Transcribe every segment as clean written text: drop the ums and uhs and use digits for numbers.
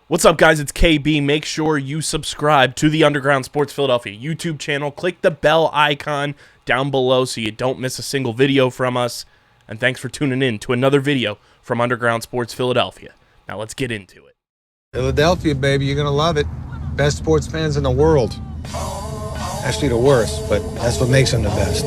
What's up, guys? It's KB. Make sure you subscribe to the Underground Sports Philadelphia YouTube channel. Click the bell icon down below so you don't miss a single video from us. And thanks for tuning in to another video from Underground Sports Philadelphia. Now let's get into it. Philadelphia, baby, you're going to love it. Best sports fans in the world. Actually, the worst, but that's what makes them the best.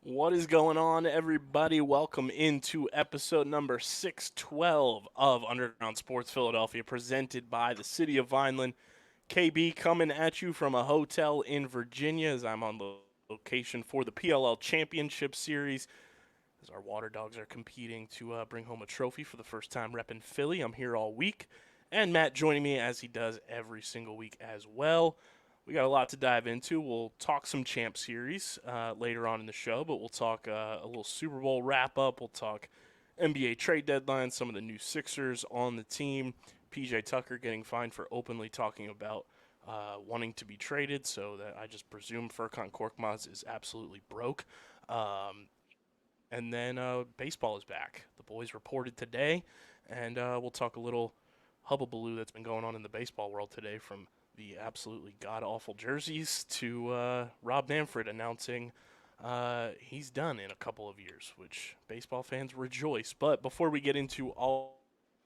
What is going on, everybody? Welcome into episode number 612 of Underground Sports Philadelphia, presented by the City of Vineland. KB coming at you from a hotel in Virginia as I'm on location for the PLL Championship Series, as our Waterdogs are competing to bring home a trophy for the first time repping Philly. I'm here all week, and Matt joining me as he does every single week as well. We got a lot to dive into. We'll talk some Champ Series later on in the show, but we'll talk a little Super Bowl wrap-up. We'll talk NBA trade deadline, some of the new Sixers on the team, PJ Tucker getting fined for openly talking about wanting to be traded, so that I just presume Furkan Korkmaz is absolutely broke. And then baseball is back. The boys reported today, and we'll talk a little hubbubaloo that's been going on in the baseball world today, from the absolutely god-awful jerseys to Rob Manfred announcing he's done in a couple of years, which baseball fans rejoice. But before we get into all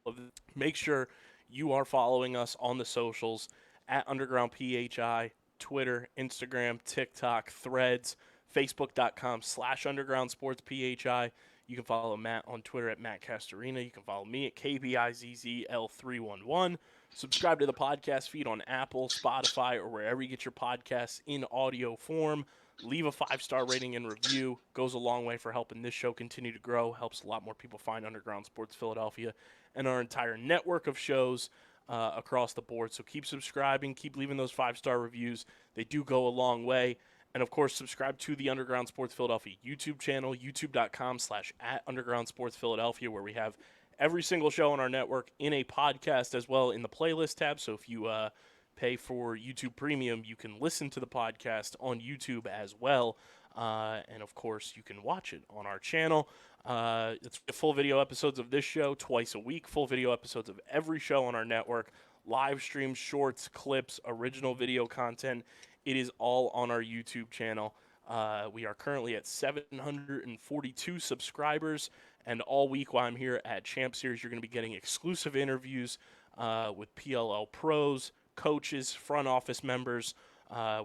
of this, make sure you are following us on the socials at Underground PHI, Twitter, Instagram, TikTok, Threads, Facebook.com/Underground Sports PHI. You can follow Matt on Twitter at Matt Castorina. You can follow me at KBIZZL311. Subscribe to the podcast feed on Apple, Spotify, or wherever you get your podcasts in audio form. Leave a 5-star rating and review. Goes a long way for helping this show continue to grow. Helps a lot more people find Underground Sports Philadelphia and our entire network of shows across the board. So keep subscribing. Keep leaving those 5-star reviews. They do go a long way. And, of course, subscribe to the Underground Sports Philadelphia YouTube channel, youtube.com/@Underground Sports Philadelphia, where we have every single show on our network in a podcast as well in the playlist tab. So if you pay for YouTube Premium, you can listen to the podcast on YouTube as well. And, of course, you can watch it on our channel. It's full video episodes of this show twice a week, full video episodes of every show on our network, live streams, shorts, clips, original video content. It is all on our YouTube channel. We are currently at 742 subscribers, and all week while I'm here at Champ Series, you're going to be getting exclusive interviews with PLL pros, coaches, front office members.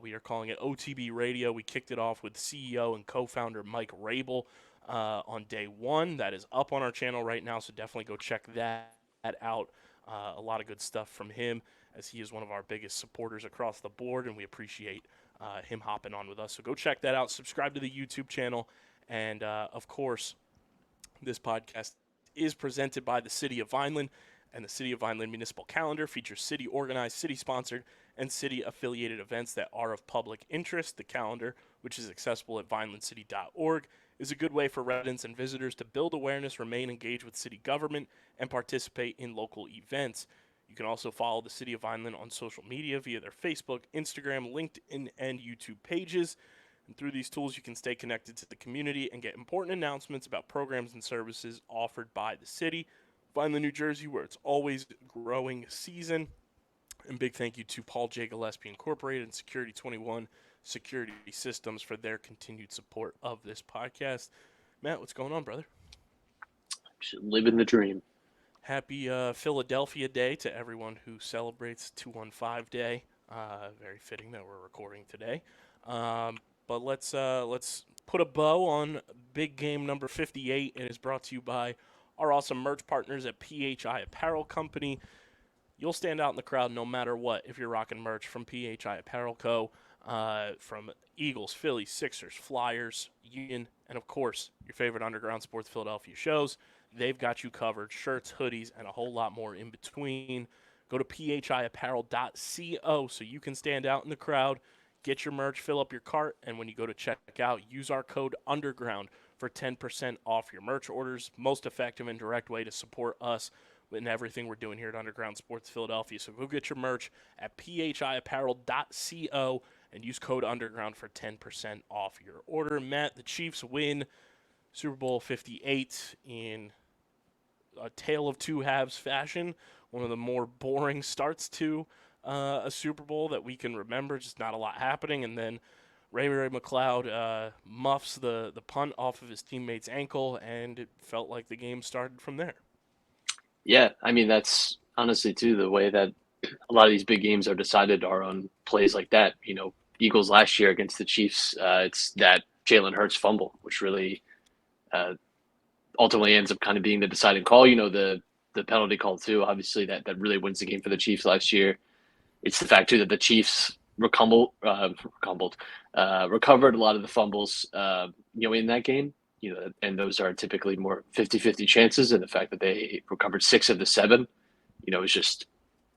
We are calling it OTB Radio. We kicked it off with CEO and co-founder Mike Rabel on day one. That is up on our channel right now, so definitely go check that out. A lot of good stuff from him, as he is one of our biggest supporters across the board, and we appreciate him hopping on with us. So go check that out. Subscribe to the YouTube channel. And, of course, this podcast is presented by the City of Vineland, and the City of Vineland Municipal Calendar features city-organized, city-sponsored, and city-affiliated events that are of public interest. The calendar, which is accessible at vinelandcity.org, is a good way for residents and visitors to build awareness, remain engaged with city government, and participate in local events. You can also follow the City of Vineland on social media via their Facebook, Instagram, LinkedIn, and YouTube pages. And through these tools, you can stay connected to the community and get important announcements about programs and services offered by the city. Vineland, New Jersey, where it's always growing season. And big thank you to Paul J. Gillespie Incorporated and Security 21 Security Systems for their continued support of this podcast. Matt, what's going on, brother? Just living the dream. Happy Philadelphia Day to everyone who celebrates 215 Day. Very fitting that we're recording today. But let's put a bow on big game number 58. It is brought to you by our awesome merch partners at PHI Apparel Company. You'll stand out in the crowd no matter what if you're rocking merch from PHI Apparel Co. From Eagles, Phillies, Sixers, Flyers, Union, and, of course, your favorite Underground Sports Philadelphia shows. They've got you covered, shirts, hoodies, and a whole lot more in between. Go to phiapparel.co so you can stand out in the crowd, get your merch, fill up your cart, and when you go to check out, use our code UNDERGROUND for 10% off your merch orders. Most effective and direct way to support us in everything we're doing here at Underground Sports Philadelphia. So go get your merch at phiapparel.co and use code UNDERGROUND for 10% off your order. Matt, the Chiefs win Super Bowl 58 in a tale of two halves fashion, one of the more boring starts to a Super Bowl that we can remember. Just not a lot happening, and then Ray McLeod muffs the punt off of his teammate's ankle, and it felt like the game started from there. Yeah, I mean, that's honestly, too, the way that a lot of these big games are decided are on plays like that. Eagles last year against the Chiefs, it's that Jalen Hurts fumble, which really ultimately ends up kind of being the deciding call. The penalty call, too, obviously, that really wins the game for the Chiefs last year. It's the fact, too, that the Chiefs recovered a lot of the fumbles, in that game. And those are typically more 50-50 chances. And the fact that they recovered 6 of the 7, is just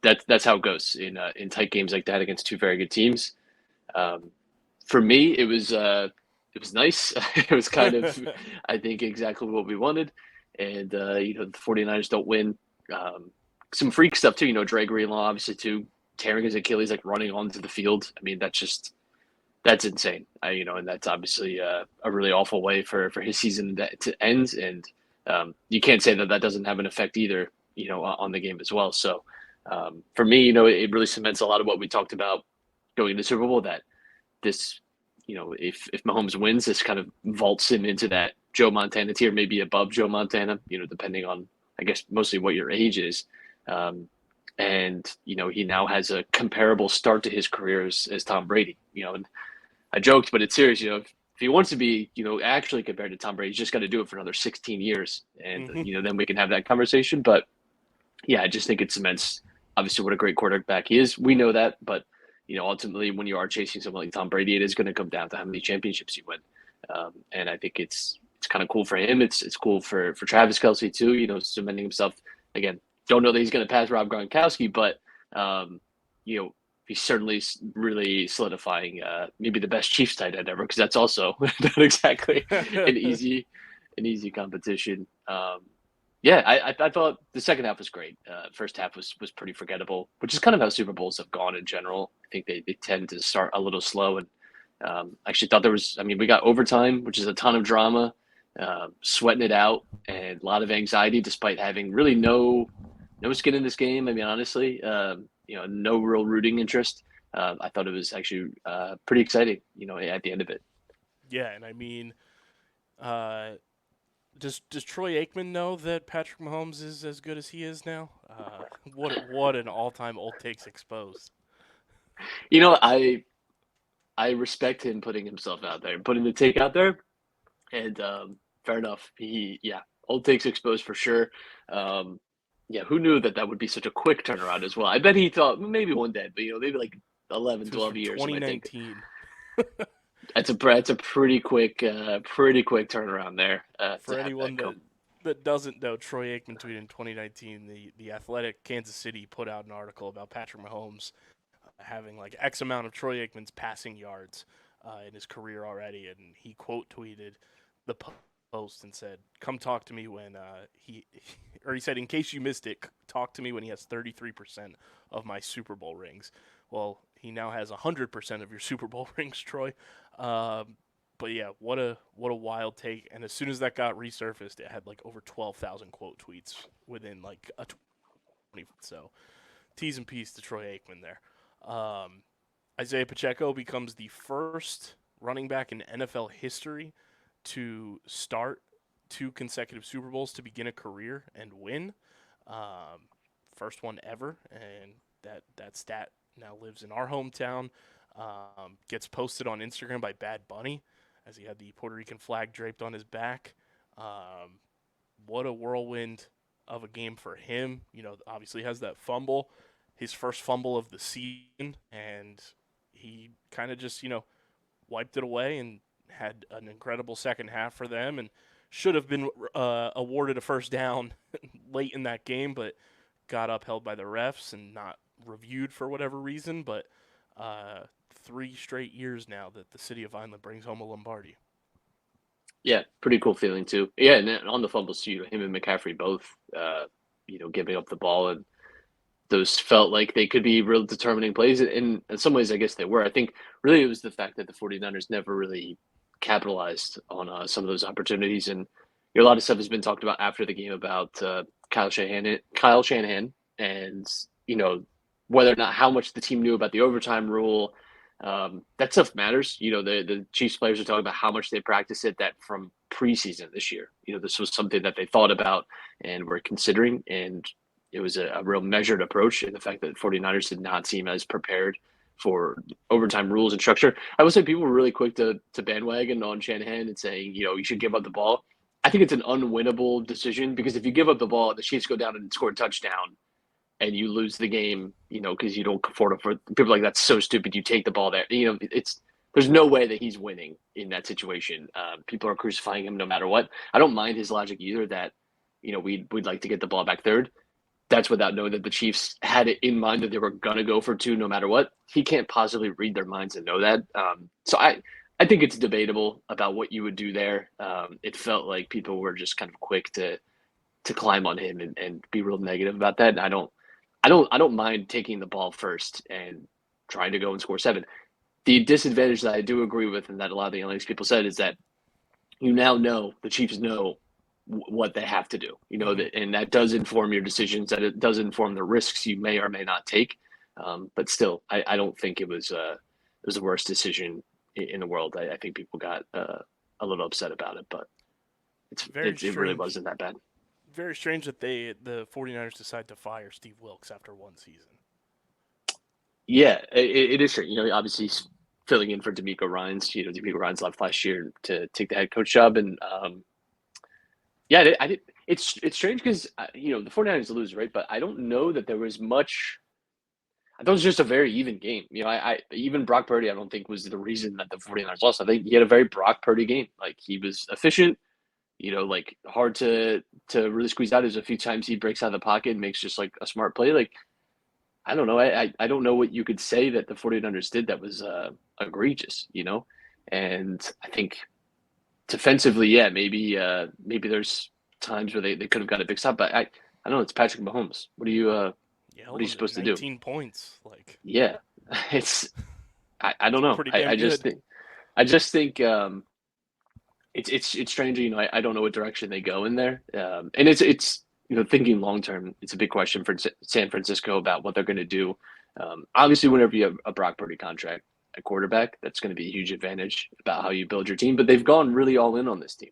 that's how it goes in tight games like that against two very good teams. For me, it was nice. It was kind of, I think, exactly what we wanted. And, the 49ers don't win. Some freak stuff, too. Dre Greenlaw, obviously, too, tearing his Achilles, like running onto the field. I mean, that's insane. And that's obviously a really awful way for his season to end. And you can't say that doesn't have an effect either, on the game as well. So for me, it really cements a lot of what we talked about going into the Super Bowl, that this, if Mahomes wins, this kind of vaults him into that Joe Montana tier, maybe above Joe Montana, depending on, I guess, mostly what your age is. And, he now has a comparable start to his career as Tom Brady, and I joked, but it's serious, if he wants to be, actually compared to Tom Brady, he's just got to do it for another 16 years. And, then we can have that conversation. But yeah, I just think it cements, obviously, what a great quarterback he is. We know that, but, ultimately when you are chasing someone like Tom Brady, it is going to come down to how many championships you win. And I think it's kind of cool for him. It's cool for Travis Kelce too, cementing himself again. Don't know that he's going to pass Rob Gronkowski, but, he's certainly really solidifying maybe the best Chiefs tight end ever, because that's also not exactly an easy competition. I thought the second half was great. First half was pretty forgettable, which is kind of how Super Bowls have gone in general. I think they tend to start a little slow, and I actually thought we got overtime, which is a ton of drama, sweating it out, and a lot of anxiety despite having really no skin in this game. I mean, honestly, no real rooting interest. I thought it was actually pretty exciting, at the end of it. Yeah, and I mean, does Troy Aikman know that Patrick Mahomes is as good as he is now? What an all-time old takes exposed. I respect him putting himself out there, putting the take out there, and fair enough. Old takes exposed for sure. Who knew that would be such a quick turnaround as well? I bet he thought maybe one day, but maybe like 11, 12 years. 2019. That's a pretty quick turnaround there. For anyone that doesn't know, Troy Aikman tweeted in 2019, the Athletic Kansas City put out an article about Patrick Mahomes having like X amount of Troy Aikman's passing yards in his career already, and he quote tweeted the post and said, "Come talk to me when he said, in case you missed it, talk to me when he has 33% of my Super Bowl rings." Well, he now has 100% of your Super Bowl rings, Troy. But yeah, what a wild take. And as soon as that got resurfaced, it had like over 12,000 quote tweets within like a 20. So T's and P's to Troy Aikman there. Isaiah Pacheco becomes the first running back in NFL history to start 2 consecutive Super Bowls to begin a career and win. First one ever, and that stat now lives in our hometown. Gets posted on Instagram by Bad Bunny as he had the Puerto Rican flag draped on his back. What a whirlwind of a game for him. Obviously has that fumble, his first fumble of the season, and he kind of just, wiped it away and had an incredible second half for them, and should have been awarded a first down late in that game, but got upheld by the refs and not reviewed for whatever reason. But 3 straight years now that the city of Vineland brings home a Lombardi. Yeah, pretty cool feeling too. Yeah, and then on the fumbles too, him and McCaffrey both, giving up the ball, and those felt like they could be real determining plays. And in some ways, I guess they were. I think really it was the fact that the 49ers never really capitalized on some of those opportunities. And a lot of stuff has been talked about after the game about Kyle Shanahan and whether or not how much the team knew about the overtime rule. That stuff matters. The Chiefs players are talking about how much they practice it, that from preseason this year. This was something that they thought about and were considering, and it was a real measured approach. And the fact that 49ers did not seem as prepared for overtime rules and structure. I will say people were really quick to bandwagon on Shanahan and saying, you should give up the ball. I think it's an unwinnable decision, because if you give up the ball, the Chiefs go down and score a touchdown, and you lose the game, because you don't afford it. For people like, that's so stupid. You take the ball there. There's no way that he's winning in that situation. People are crucifying him no matter what. I don't mind his logic either that, we'd like to get the ball back third. That's without knowing that the Chiefs had it in mind that they were going to go for 2 no matter what. He can't possibly read their minds and know that. So I think it's debatable about what you would do there. It felt like people were just kind of quick to climb on him and be real negative about that. And I don't mind taking the ball first and trying to go and score 7. The disadvantage that I do agree with, and that a lot of the analytics people said, is that the Chiefs know what they have to do, and that does inform your decisions, that it does inform the risks you may or may not take. But still, I don't think it was the worst decision in the world. I think people got a little upset about it, but it really wasn't that bad. Very strange that the 49ers decide to fire Steve Wilkes after one season. Yeah, it is strange. Obviously he's filling in for D'Amico Ryans. D'Amico Ryans left last year to take the head coach job, and it's strange because the 49ers lose, right? But I don't know that there was much. I thought it was just a very even game. I even Brock Purdy, I don't think was the reason that the 49ers lost. I think he had a very Brock Purdy game. Like, he was efficient. Hard to really squeeze out. There's a few times he breaks out of the pocket and makes just like a smart play. Like, I don't know. I don't know what you could say that the 49ers did that was egregious, And I think defensively, yeah, maybe there's times where they could have got a big stop, but I don't know. It's Patrick Mahomes. What are you supposed to do? 19 points. Yeah, it's I don't know. I just think it's strange. I don't know what direction they go in there, and it's thinking long term. It's a big question for San Francisco about what they're going to do. Obviously, whenever you have a Brock Purdy contract at quarterback, that's going to be a huge advantage about how you build your team. But they've gone really all in on this team.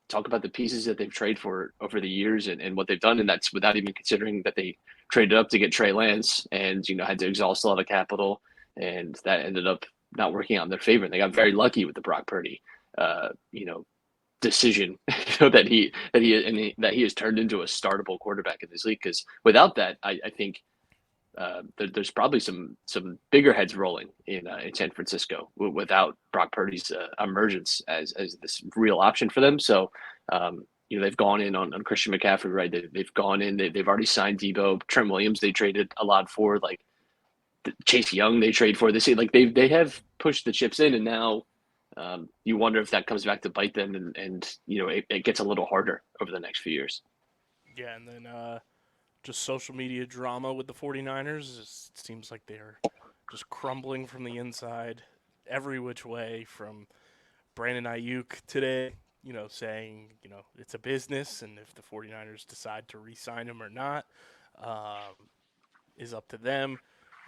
Talk about the pieces that they've traded for over the years and what they've done, and that's without even considering that they traded up to get Trey Lance and had to exhaust a lot of capital, and that ended up not working out in their favor. And they got very lucky with the Brock Purdy decision that he has turned into a startable quarterback in this league. Because without that, I think there's probably some bigger heads rolling in San Francisco without Brock Purdy's emergence as this real option for them. So they've gone in on Christian McCaffrey, right? They've gone in. They've already signed Debo. Trent Williams they traded a lot for. Like, Chase Young they trade for. They have pushed the chips in, and now you wonder if that comes back to bite them, and it gets a little harder over the next few years. Yeah, and then just social media drama with the 49ers. It seems like they're just crumbling from the inside every which way, from Brandon Ayuk today, saying, it's a business, and if the 49ers decide to re-sign him or not is up to them.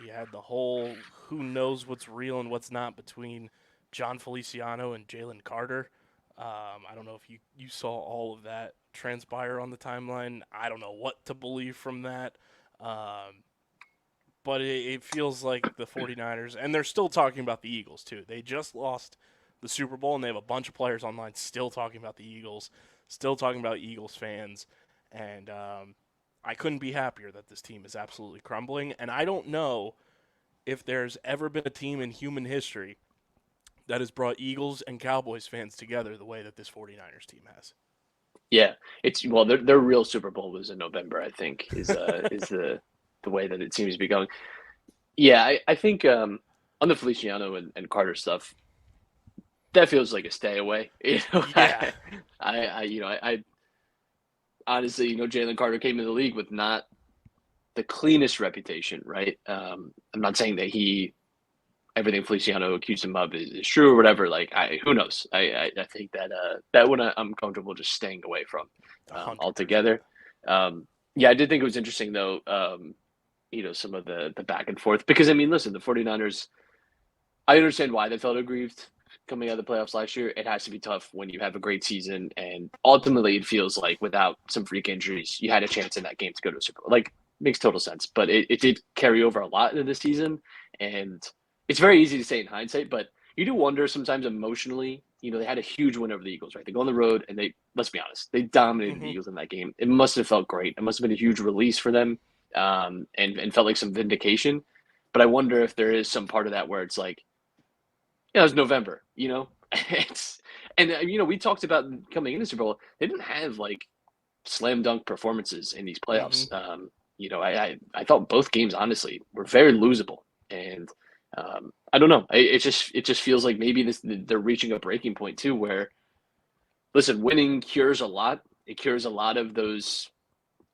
You had the whole who knows what's real and what's not between John Feliciano and Jalen Carter. I don't know if you saw all of that transpire on the timeline. I don't know what to believe from that. But it feels like the 49ers, and they're still talking about the Eagles too. They just lost the Super Bowl, and they have a bunch of players online still talking about the Eagles, still talking about Eagles fans. And I couldn't be happier that this team is absolutely crumbling. And I don't know if there's ever been a team in human history that has brought Eagles and Cowboys fans together the way that this 49ers team has. Yeah, their real Super Bowl was in November, I think, is the way that it seems to be going. Yeah, I think on the Feliciano and Carter stuff, that feels like a stay away. Yeah. I honestly, Jalen Carter came into the league with not the cleanest reputation, right? I'm not saying that everything Feliciano accused him of is true or whatever. Like, who knows? I think that one I'm comfortable just staying away from altogether. Yeah, I did think it was interesting though. Some of the back and forth because I mean, listen, the 49ers. I understand why they felt aggrieved coming out of the playoffs last year. It has to be tough when you have a great season, and ultimately, it feels like without some freak injuries, you had a chance in that game to go to a Super Bowl. Like, makes total sense. But it did carry over a lot into the season, and it's very easy to say in hindsight. But you do wonder sometimes emotionally. They had a huge win over the Eagles, right? They go on the road, and let's be honest, they dominated the Hmm. Eagles in that game. It must have felt great. It must have been a huge release for them, and felt like some vindication. But I wonder if there is some part of that where it's like it was November, it's and we talked about coming into Super Bowl. They didn't have like slam dunk performances in these Hmm. playoffs. I thought both games honestly were very losable, and I don't know. It just feels like maybe they're reaching a breaking point too, where listen, winning cures a lot. It cures a lot of those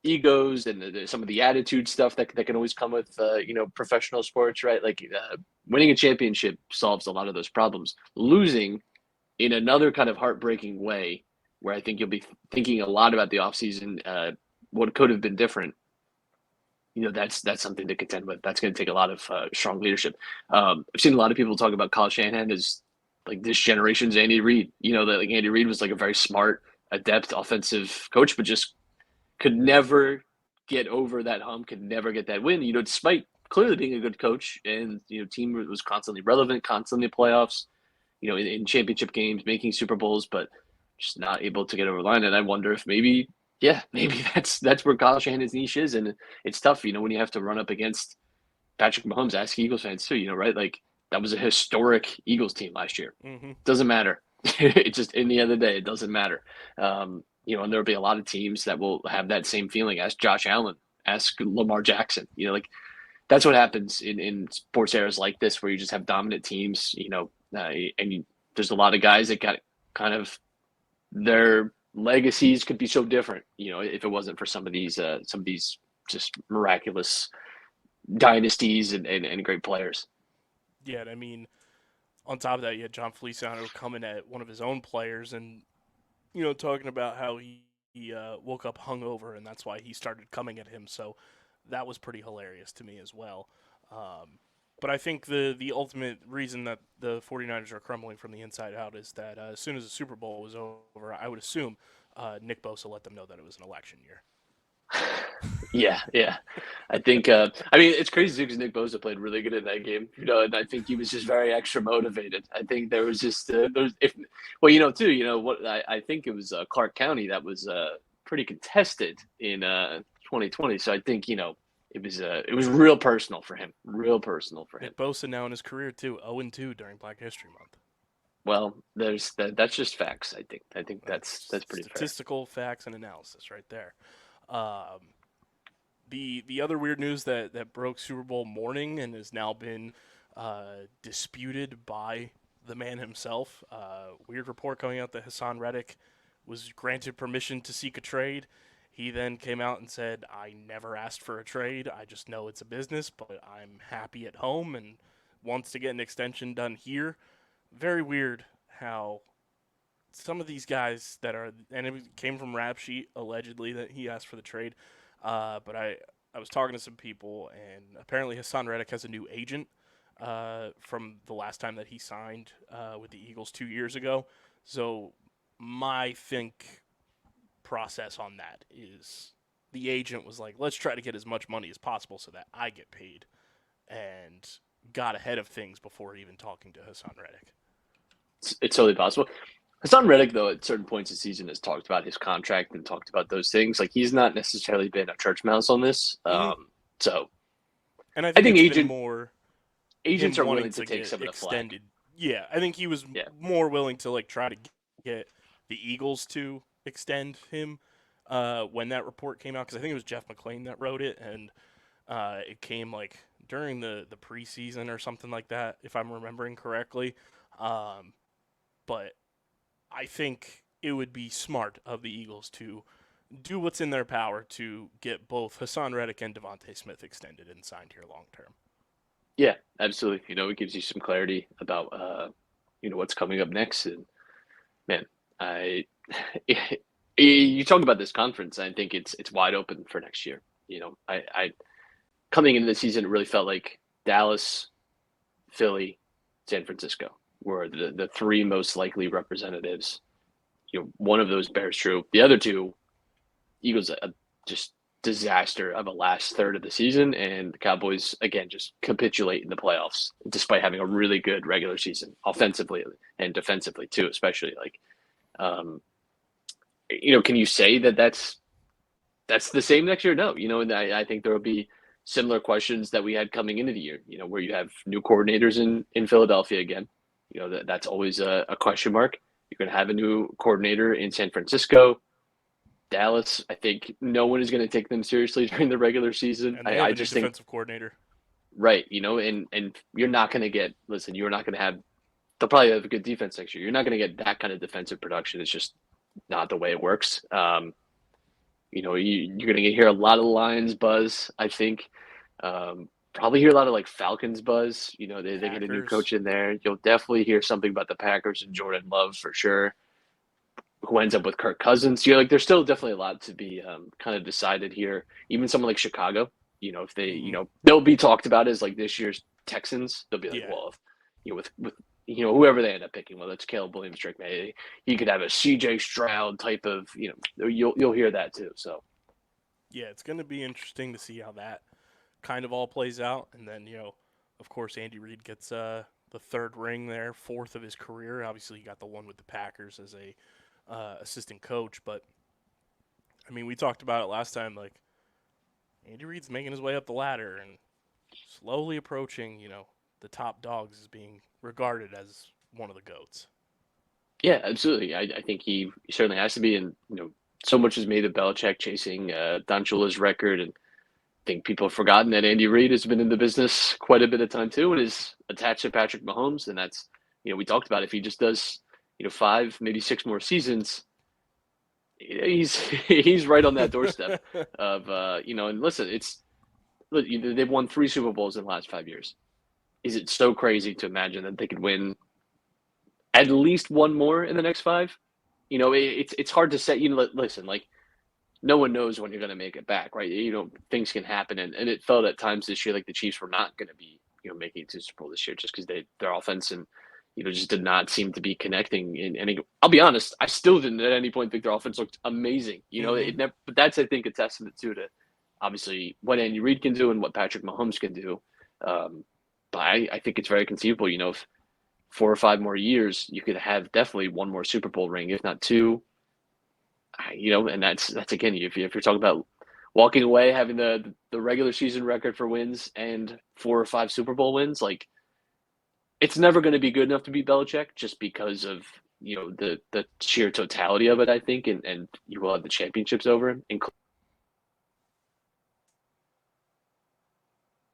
egos and some of the attitude stuff that can always come with professional sports, right? Like winning a championship solves a lot of those problems. Losing in another kind of heartbreaking way, where I think you'll be thinking a lot about the offseason, what could have been different. That's something to contend with. That's going to take a lot of strong leadership. I've seen a lot of people talk about Kyle Shanahan as like this generation's Andy Reid. That like Andy Reid was like a very smart, adept offensive coach, but just could never get over that hump, could never get that win. Despite clearly being a good coach, and team was constantly relevant, constantly in playoffs, in championship games, making Super Bowls, but just not able to get over the line. And I wonder if maybe that's where Kyle Shanahan's niche is, and it's tough, when you have to run up against Patrick Mahomes. Ask Eagles fans too, right? Like that was a historic Eagles team last year. Hmm. Doesn't matter. It just in the end of the day, it doesn't matter. And there'll be a lot of teams that will have that same feeling. Ask Josh Allen, ask Lamar Jackson. Like that's what happens in sports eras like this, where you just have dominant teams. There's a lot of guys that got kind of their legacies could be so different. If it wasn't for some of these just miraculous dynasties and great players. Yeah, and I mean, on top of that, you had John Feliciano coming at one of his own players and talking about how he woke up hungover and that's why he started coming at him. So that was pretty hilarious to me as well. But I think the ultimate reason that the 49ers are crumbling from the inside out is that as soon as the Super Bowl was over, I would assume Nick Bosa let them know that it was an election year. Yeah, yeah. I think. I mean, it's crazy because Nick Bosa played really good in that game. And I think he was just very extra motivated. I think there was just there's if well, too. What I think it was Clark County that was pretty contested in 2020. So I think it was real personal for him. Real personal for him. Nick Bosa now in his career too, 0-2 during Black History Month. Well, there's that. That's just facts. I think that's pretty fair. Statistical facts and analysis right there. Um, the other weird news that broke Super Bowl morning and has now been disputed by the man himself. Weird report coming out that Hassan Reddick was granted permission to seek a trade. He then came out and said, "I never asked for a trade. I just know it's a business, but I'm happy at home and wants to get an extension done here." Very weird how some of these guys that are, and it came from Rap Sheet allegedly that he asked for the trade. But I was talking to some people, and apparently Hassan Reddick has a new agent from the last time that he signed with the Eagles 2 years ago. So my process on that is the agent was like, let's try to get as much money as possible so that I get paid, and got ahead of things before even talking to Hassan Reddick. It's totally possible. Hassan Reddick, though, at certain points of the season has talked about his contract and talked about those things. Like he's not necessarily been a church mouse on this. Mm-hmm. So And I I think think it's been more agents him are wanting willing to to take get some of the flack. extended. Yeah, I think he was Yeah. more willing to like try to get the Eagles to extend him when that report came out, because I think it was Jeff McClain that wrote it, and it came like during the preseason or something like that, if I'm remembering correctly. Um, but I think it would be smart of the Eagles to do what's in their power to get both Hassan Reddick and Devontae Smith extended and signed here long term. Yeah, absolutely. It gives you some clarity about what's coming up next. And man, I You talk about this conference. I think it's wide open for next year. I coming into the season, it really felt like Dallas, Philly, San Francisco were the three most likely representatives. One of those bears true. The other two, Eagles, just disaster of a last third of the season, and the Cowboys again just capitulate in the playoffs despite having a really good regular season, offensively and defensively too, especially um, can you say that that's the same next year? No, and I think there will be similar questions that we had coming into the year, where you have new coordinators in Philadelphia again. That's always a question mark. You're going to have a new coordinator in San Francisco. Dallas, I think no one is going to take them seriously during the regular season. And they have I a just new think, defensive coordinator. right, and you're not going to get, listen, you're not going to have, they'll probably have a good defense next year. You're not going to get that kind of defensive production. It's just not the way it works. You're going to hear a lot of Lions buzz, I think. Probably hear a lot of like Falcons buzz. They get a new coach in there. You'll definitely hear something about the Packers and Jordan Love for sure, who ends up with Kirk Cousins. There's still definitely a lot to be kind of decided here. Even someone like Chicago, if they, they'll be talked about as like this year's Texans. They'll be like, well, with whoever they end up picking, whether it's Caleb Williams, Drake May, he could have a CJ Stroud type of, you'll hear that too. So, yeah, it's going to be interesting to see how that kind of all plays out. And then, of course, Andy Reid gets the third ring there, fourth of his career. Obviously, he got the one with the Packers as a assistant coach, but I mean, we talked about it last time. Like, Andy Reid's making his way up the ladder and slowly approaching, the top dogs as being regarded as one of the GOATs. Yeah, absolutely. I think he certainly has to be, and so much is made of Belichick chasing Don Shula's record, and I think people have forgotten that Andy Reid has been in the business quite a bit of time too, and is attached to Patrick Mahomes, and that's we talked about if he just does 5, maybe 6 more seasons, he's right on that doorstep of and listen, they've won 3 Super Bowls in the last 5 years. Is it so crazy to imagine that they could win at least one more in the next 5? It's hard to say. Listen, like no one knows when you're going to make it back, right? Things can happen, and it felt at times this year like the Chiefs were not going to be making it to the Super Bowl this year just because their offense and just did not seem to be connecting in any. I'll be honest, I still didn't at any point think their offense looked amazing. It never, but that's I think a testament to obviously what Andy Reid can do and what Patrick Mahomes can do. But I think it's very conceivable. If 4 or 5 more years, you could have definitely one more Super Bowl ring, if not 2. And that's again, if you're talking about walking away having the regular season record for wins and 4 or 5 Super Bowl wins, like. It's never going to be good enough to beat Belichick just because of the sheer totality of it, I think, and you will have the championships over him. It's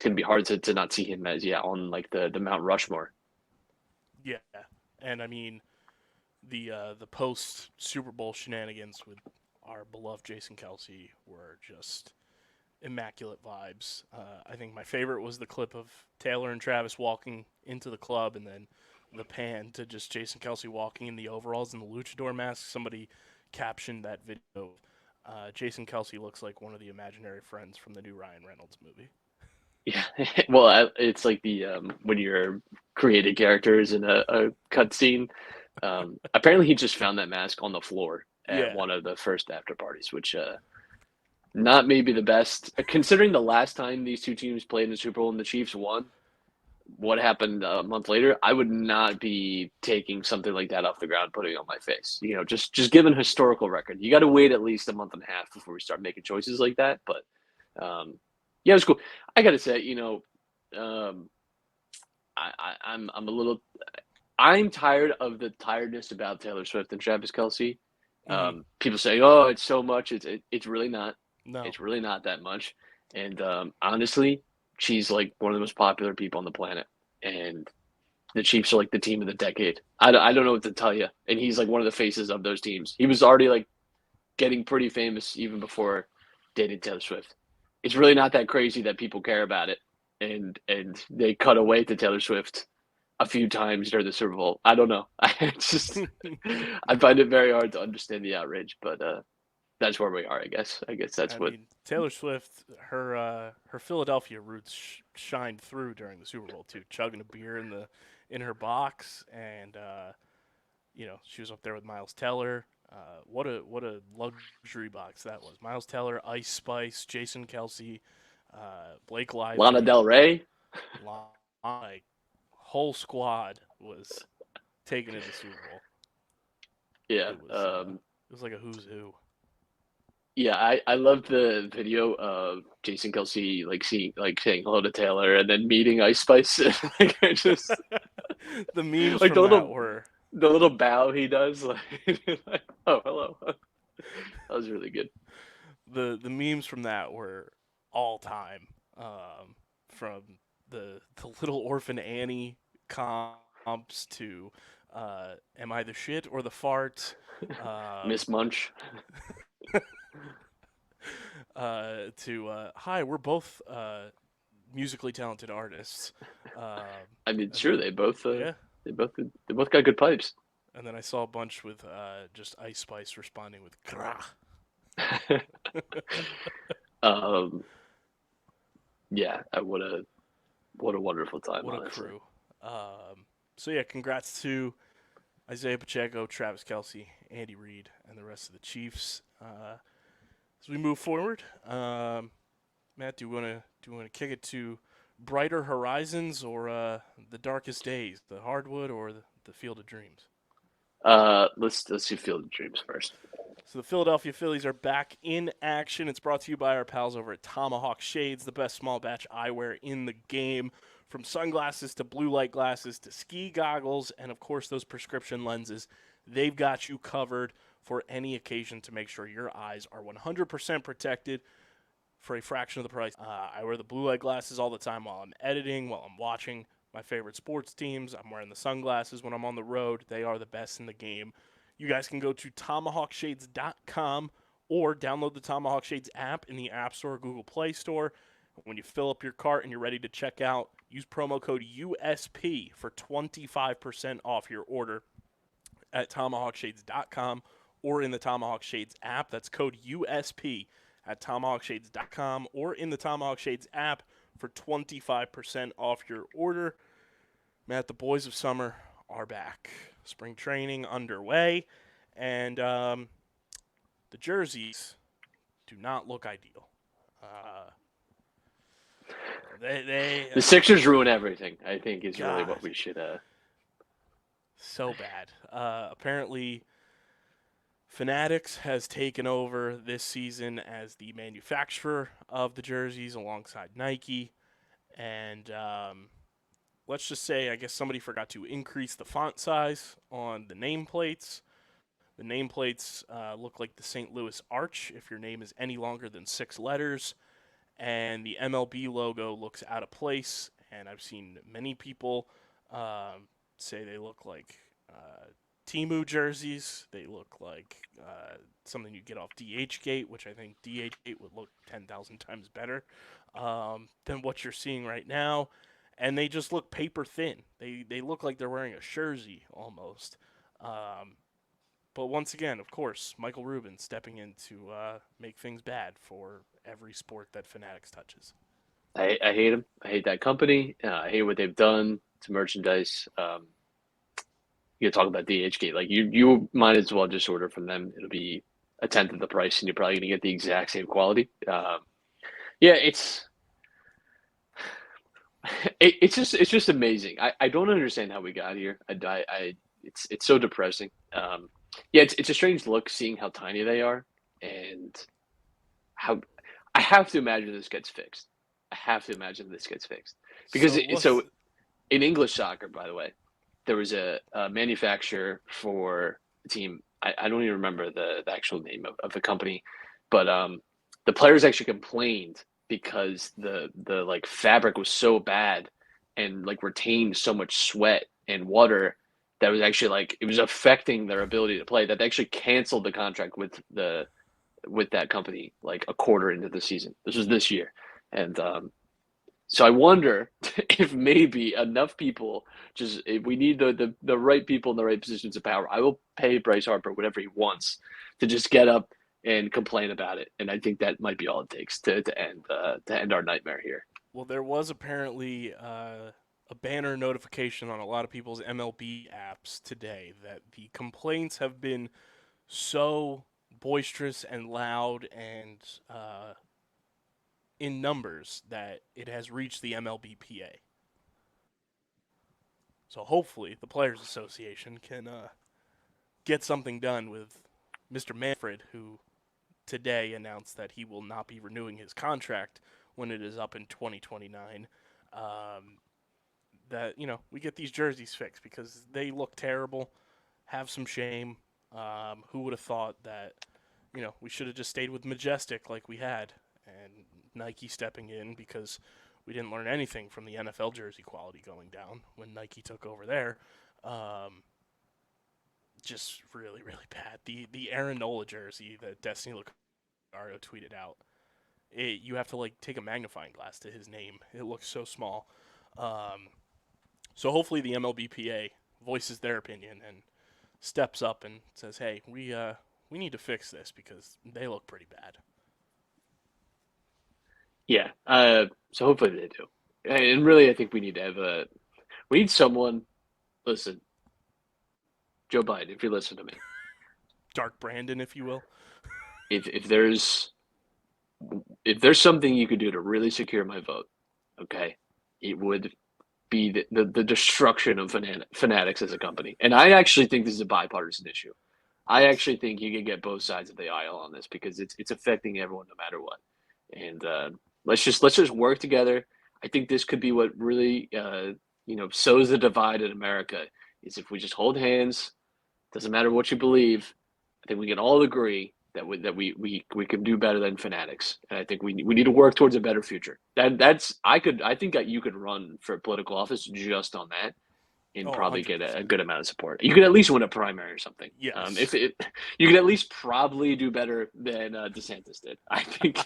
going to be hard to not see him as on like the Mount Rushmore. Yeah, and I mean the post Super Bowl shenanigans with our beloved Jason Kelce were just immaculate vibes. I think my favorite was the clip of Taylor and Travis walking into the club, and then the pan to just Jason Kelce walking in the overalls and the luchador mask. Somebody captioned that video. Jason Kelce looks like one of the imaginary friends from the new Ryan Reynolds movie. Yeah, well, it's like the when you're creating characters in a cut scene. Apparently, he just found that mask on the floor at one of the first after parties, which. Not maybe the best, considering the last time these two teams played in the Super Bowl and the Chiefs won. What happened a month later? I would not be taking something like that off the ground, putting it on my face. Just given historical record, you got to wait at least a month and a half before we start making choices like that. But yeah, it was cool. I got to say, I'm a little. I'm tired of the tiredness about Taylor Swift and Travis Kelce. People say, "Oh, it's so much." It's really not. No. It's really not that much. And honestly, she's like one of the most popular people on the planet. And the Chiefs are like the team of the decade. I don't know what to tell you. And he's like one of the faces of those teams. He was already like getting pretty famous even before dating Taylor Swift. It's really not that crazy that people care about it. And they cut away to Taylor Swift a few times during the Super Bowl. I don't know. I find it very hard to understand the outrage, but that's where we are. I guess that's I what. mean, Taylor Swift, her Philadelphia roots shined through during the Super Bowl too, chugging a beer in her box, and she was up there with Miles Teller. What a luxury box that was. Miles Teller, Ice Spice, Jason Kelsey, Blake Lana Lively, Del Rey. like whole squad was taken to the Super Bowl. Yeah. It was like a who's who. Yeah, I love the video of Jason Kelsey saying hello to Taylor and then meeting Ice Spice. Like I just The memes like from that were the little bow he does, like oh hello. That was really good. the memes from that were all time. From the little orphan Annie comps to am I the shit or the fart? Miss Munch. To hi, we're both musically talented artists. I mean, and sure, then- yeah, they both got good pipes. and then I saw a bunch with just Ice Spice responding with "grah." um, yeah, what a wonderful time. What a honestly. crew. So yeah, congrats to Isaiah Pacheco, Travis Kelsey, Andy Reid, and the rest of the Chiefs. As we move forward, Matt, do you want to kick it to brighter horizons or the darkest days, the hardwood or the field of dreams? Let's do Field of Dreams first. So the Philadelphia Phillies are back in action. It's brought to you by our pals over at Tomahawk Shades, the best small batch eyewear in the game. From sunglasses to blue light glasses to ski goggles and, of course, those prescription lenses, they've got you covered for any occasion to make sure your eyes are 100% protected for a fraction of the price. I wear the blue light glasses all the time while I'm editing, while I'm watching my favorite sports teams. I'm wearing the sunglasses when I'm on the road. They are the best in the game. You guys can go to tomahawkshades.com or download the Tomahawk Shades app in the App Store or Google Play Store. When you fill up your cart and you're ready to check out, use promo code USP for 25% off your order at tomahawkshades.com or in the Tomahawk Shades app. That's code USP at tomahawkshades.com or in the Tomahawk Shades app for 25% off your order. Matt, the boys of summer are back. Spring training underway, and the jerseys do not look ideal. The Sixers ruin everything, I think, is really God. what we should. So bad. Apparently, Fanatics has taken over this season as the manufacturer of the jerseys alongside Nike. And let's just say, I guess somebody forgot to increase the font size on the nameplates. The nameplates look like the St. Louis Arch if your name is any longer than 6 letters. And the MLB logo looks out of place. And I've seen many people say they look like Temu jerseys. They look like something you get off DHgate, which I think DHgate would look 10,000 times better than what you're seeing right now. And they just look paper thin. They look like they're wearing a jersey almost. But once again, of course, Michael Rubin stepping in to make things bad for every sport that Fanatics touches. I hate them. I hate that company. I hate what they've done to merchandise. You talk about DHgate. Like you might as well just order from them. It'll be a tenth of the price, and you're probably going to get the exact same quality. Yeah, it's just amazing. I don't understand how we got here. It's so depressing. Yeah, it's a strange look seeing how tiny they are, and how I have to imagine this gets fixed. Because so in English soccer, by the way, there was a manufacturer for the team. I don't even remember the actual name of the company, but the players actually complained because the like fabric was so bad and like retained so much sweat and water that was actually like it was affecting their ability to play, that they actually canceled the contract with that company like a quarter into the season. This was this year. And So I wonder if maybe enough people just if we need the right people in the right positions of power. I will pay Bryce Harper whatever he wants to just get up and complain about it. And I think that might be all it takes to end our nightmare here. Well, there was apparently a banner notification on a lot of people's MLB apps today that the complaints have been so boisterous and loud and in numbers that it has reached the MLBPA. So hopefully the Players Association can get something done with Mr. Manfred, who today announced that he will not be renewing his contract when it is up in 2029. That we get these jerseys fixed because they look terrible. Have some shame. Who would have thought that we should have just stayed with Majestic like we had, and Nike stepping in because we didn't learn anything from the NFL jersey quality going down when Nike took over there. Just really, really bad. The Aaron Nola jersey that Destiny Lucario tweeted out, you have to take a magnifying glass to his name. It looks so small. So hopefully the MLBPA voices their opinion and steps up and says, "Hey, we need to fix this because they look pretty bad." Yeah. So hopefully they do. And really, I think we need to have we need someone. Listen, Joe Biden, if you listen to me, Dark Brandon, if you will. if there's something you could do to really secure my vote, okay, it would be the destruction of Fanatics as a company. And I actually think this is a bipartisan issue. I actually think you can get both sides of the aisle on this because it's affecting everyone no matter what. And let's just work together. I think this could be what really sows the divide in America is if we just hold hands. Doesn't matter what you believe. I think we can all agree that we can do better than Fanatics, and I think we need to work towards a better future. I think that you could run for political office just on that, and probably 100%. get a good amount of support. You could at least win a primary or something. Yes. You could at least probably do better than DeSantis did. I think.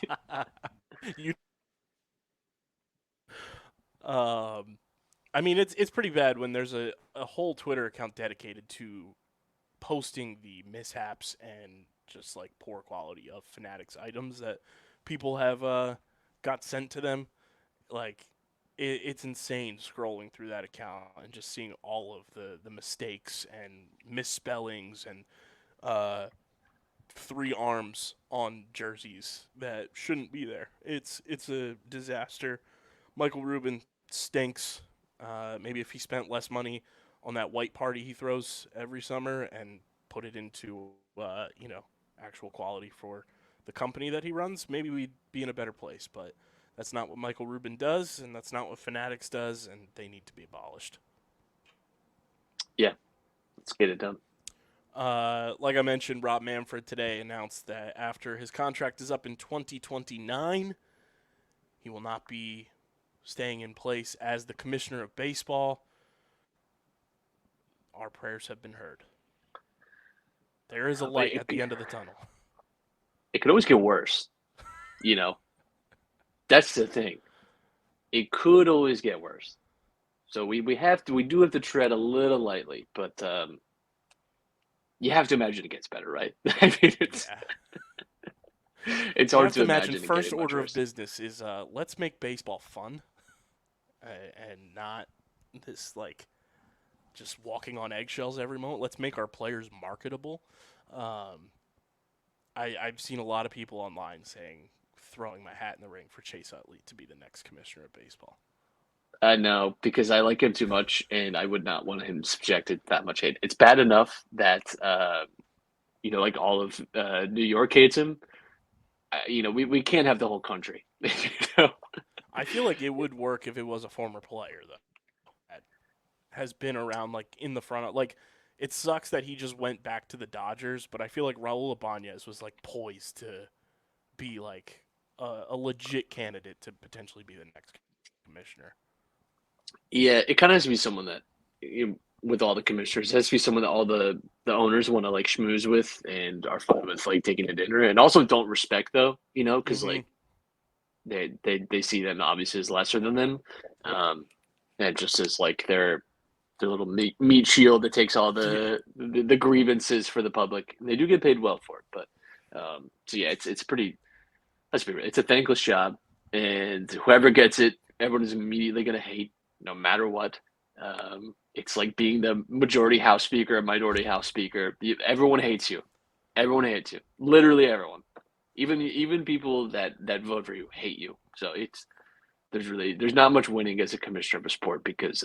I mean, it's pretty bad when there's a whole Twitter account dedicated to posting the mishaps and just poor quality of Fanatics items that people have got sent to them. It's insane scrolling through that account and just seeing all of the mistakes and misspellings and 3 arms on jerseys that shouldn't be there. It's a disaster. Michael Rubin stinks. Maybe if he spent less money on that white party he throws every summer and put it into actual quality for the company that he runs, maybe we'd be in a better place. But that's not what Michael Rubin does, and that's not what Fanatics does, and they need to be abolished. Yeah, let's get it done. Like I mentioned, Rob Manfred today announced that after his contract is up in 2029, he will not be staying in place as the commissioner of baseball. Our prayers have been heard. There is a light at the end of the tunnel. It could always get worse. That's the thing. It could always get worse. So we do have to tread a little lightly, but you have to imagine it gets better, right? I mean, it's hard to imagine. First order of business is let's make baseball fun, and not this just walking on eggshells every moment. Let's make our players marketable. I've seen a lot of people online saying, throwing my hat in the ring for Chase Utley to be the next commissioner of baseball. No, because I like him too much, and I would not want him subjected to that much hate. It's bad enough that all of New York hates him. We can't have the whole country. I feel like it would work if it was a former player though, that has been around in the front. It sucks that he just went back to the Dodgers, but I feel like Raul Ibanez was poised to be a legit candidate to potentially be the next commissioner. Yeah, it kind of has to be someone that, with all the commissioners, it has to be someone that all the owners want to schmooze with and are fine with taking to dinner, and also don't respect though, because they see them obviously as lesser than them, and just as like their little meat shield that takes all the grievances for the public. And they do get paid well for it, but so yeah, it's pretty. Let's be real, it's a thankless job, and whoever gets it, everyone is immediately going to hate, no matter what. It's like being the majority House Speaker or minority House Speaker. Everyone hates you. Everyone hates you. Literally everyone. Even people that vote for you hate you. So there's not much winning as a commissioner of a sport because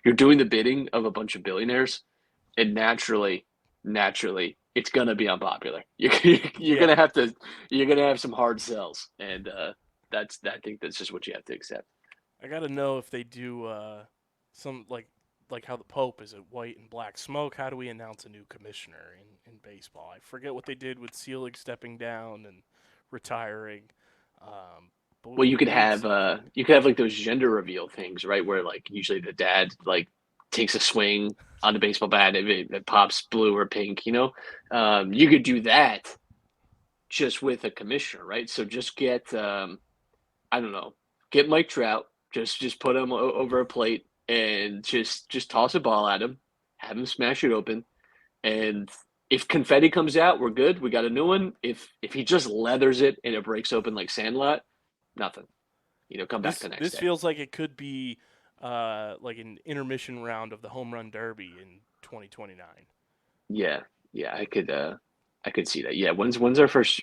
you're doing the bidding of a bunch of billionaires, and naturally, it's gonna be unpopular. You're Yeah. gonna have some hard sells, and I think that's just what you have to accept. I gotta know if they do some like how the Pope is it white and black smoke. How do we announce a new commissioner in baseball? I forget what they did with Selig stepping down and retiring. But Well, we need something. you could have like those gender reveal things, right? Where like usually the dad like takes a swing on the baseball bat if it pops blue or pink. You could do that just with a commissioner, right? So just get I don't know, get Mike Trout, just put him over a plate and just toss a ball at him, have him smash it open, and if confetti comes out, we're good. We got a new one. If he just leathers it and it breaks open like Sandlot, nothing. Come back the next This day. feels like it could be like an intermission round of the home run derby in 2029. Yeah, yeah, I could see that. Yeah, when's our first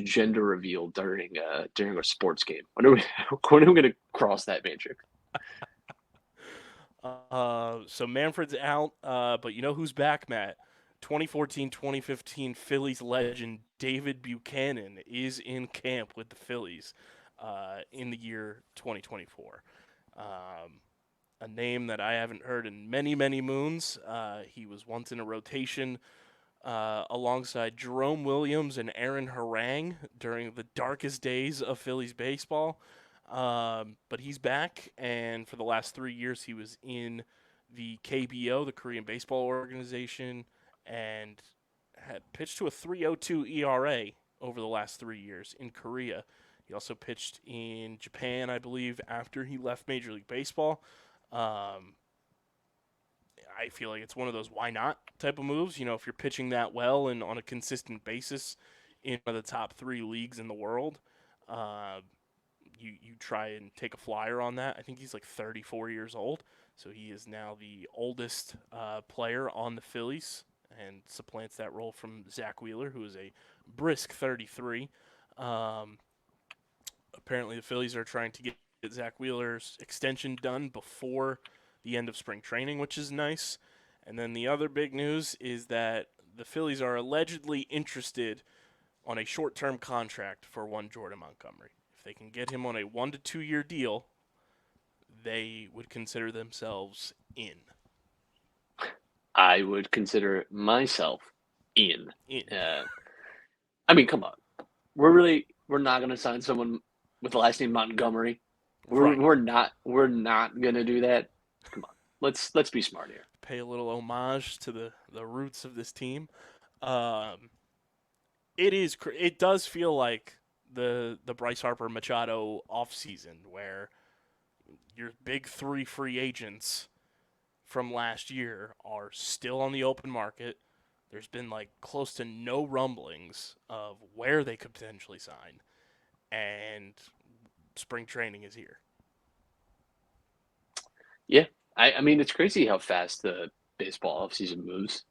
gender reveal during a sports game? When are we when are we gonna cross that matrix? So Manfred's out, but you know who's back, Matt? 2014-2015 Phillies legend David Buchanan is in camp with the Phillies in the year 2024. A name that I haven't heard in many, many moons. He was once in a rotation alongside Jerome Williams and Aaron Harang during the darkest days of Phillies baseball. But he's back, and for the last 3 years, he was in the KBO, the Korean Baseball Organization, and had pitched to a 3.02 ERA over the last 3 years in Korea. He also pitched in Japan, I believe, after he left Major League Baseball. I feel like it's one of those why not type of moves. If you're pitching that well and on a consistent basis in one of the top 3 leagues in the world, uh, you try and take a flyer on that. I think he's like 34 years old, so he is now the oldest player on the Phillies and supplants that role from Zach Wheeler, who is a brisk 33. Um, Apparently, the Phillies are trying to get Zach Wheeler's extension done before the end of spring training, which is nice. And then the other big news is that the Phillies are allegedly interested on a short-term contract for one Jordan Montgomery. If they can get him on a 1 to 2 year deal, they would consider themselves in. I would consider myself in. In. I mean, come on. We're not going to sign someone with the last name Montgomery. Right. We're not going to do that. Come on. Let's be smart here. Pay a little homage to the roots of this team. It does feel like the Bryce Harper Machado offseason where your big 3 free agents from last year are still on the open market. There's been like close to no rumblings of where they could potentially sign, and spring training is here. Yeah. I mean, it's crazy how fast the baseball offseason moves,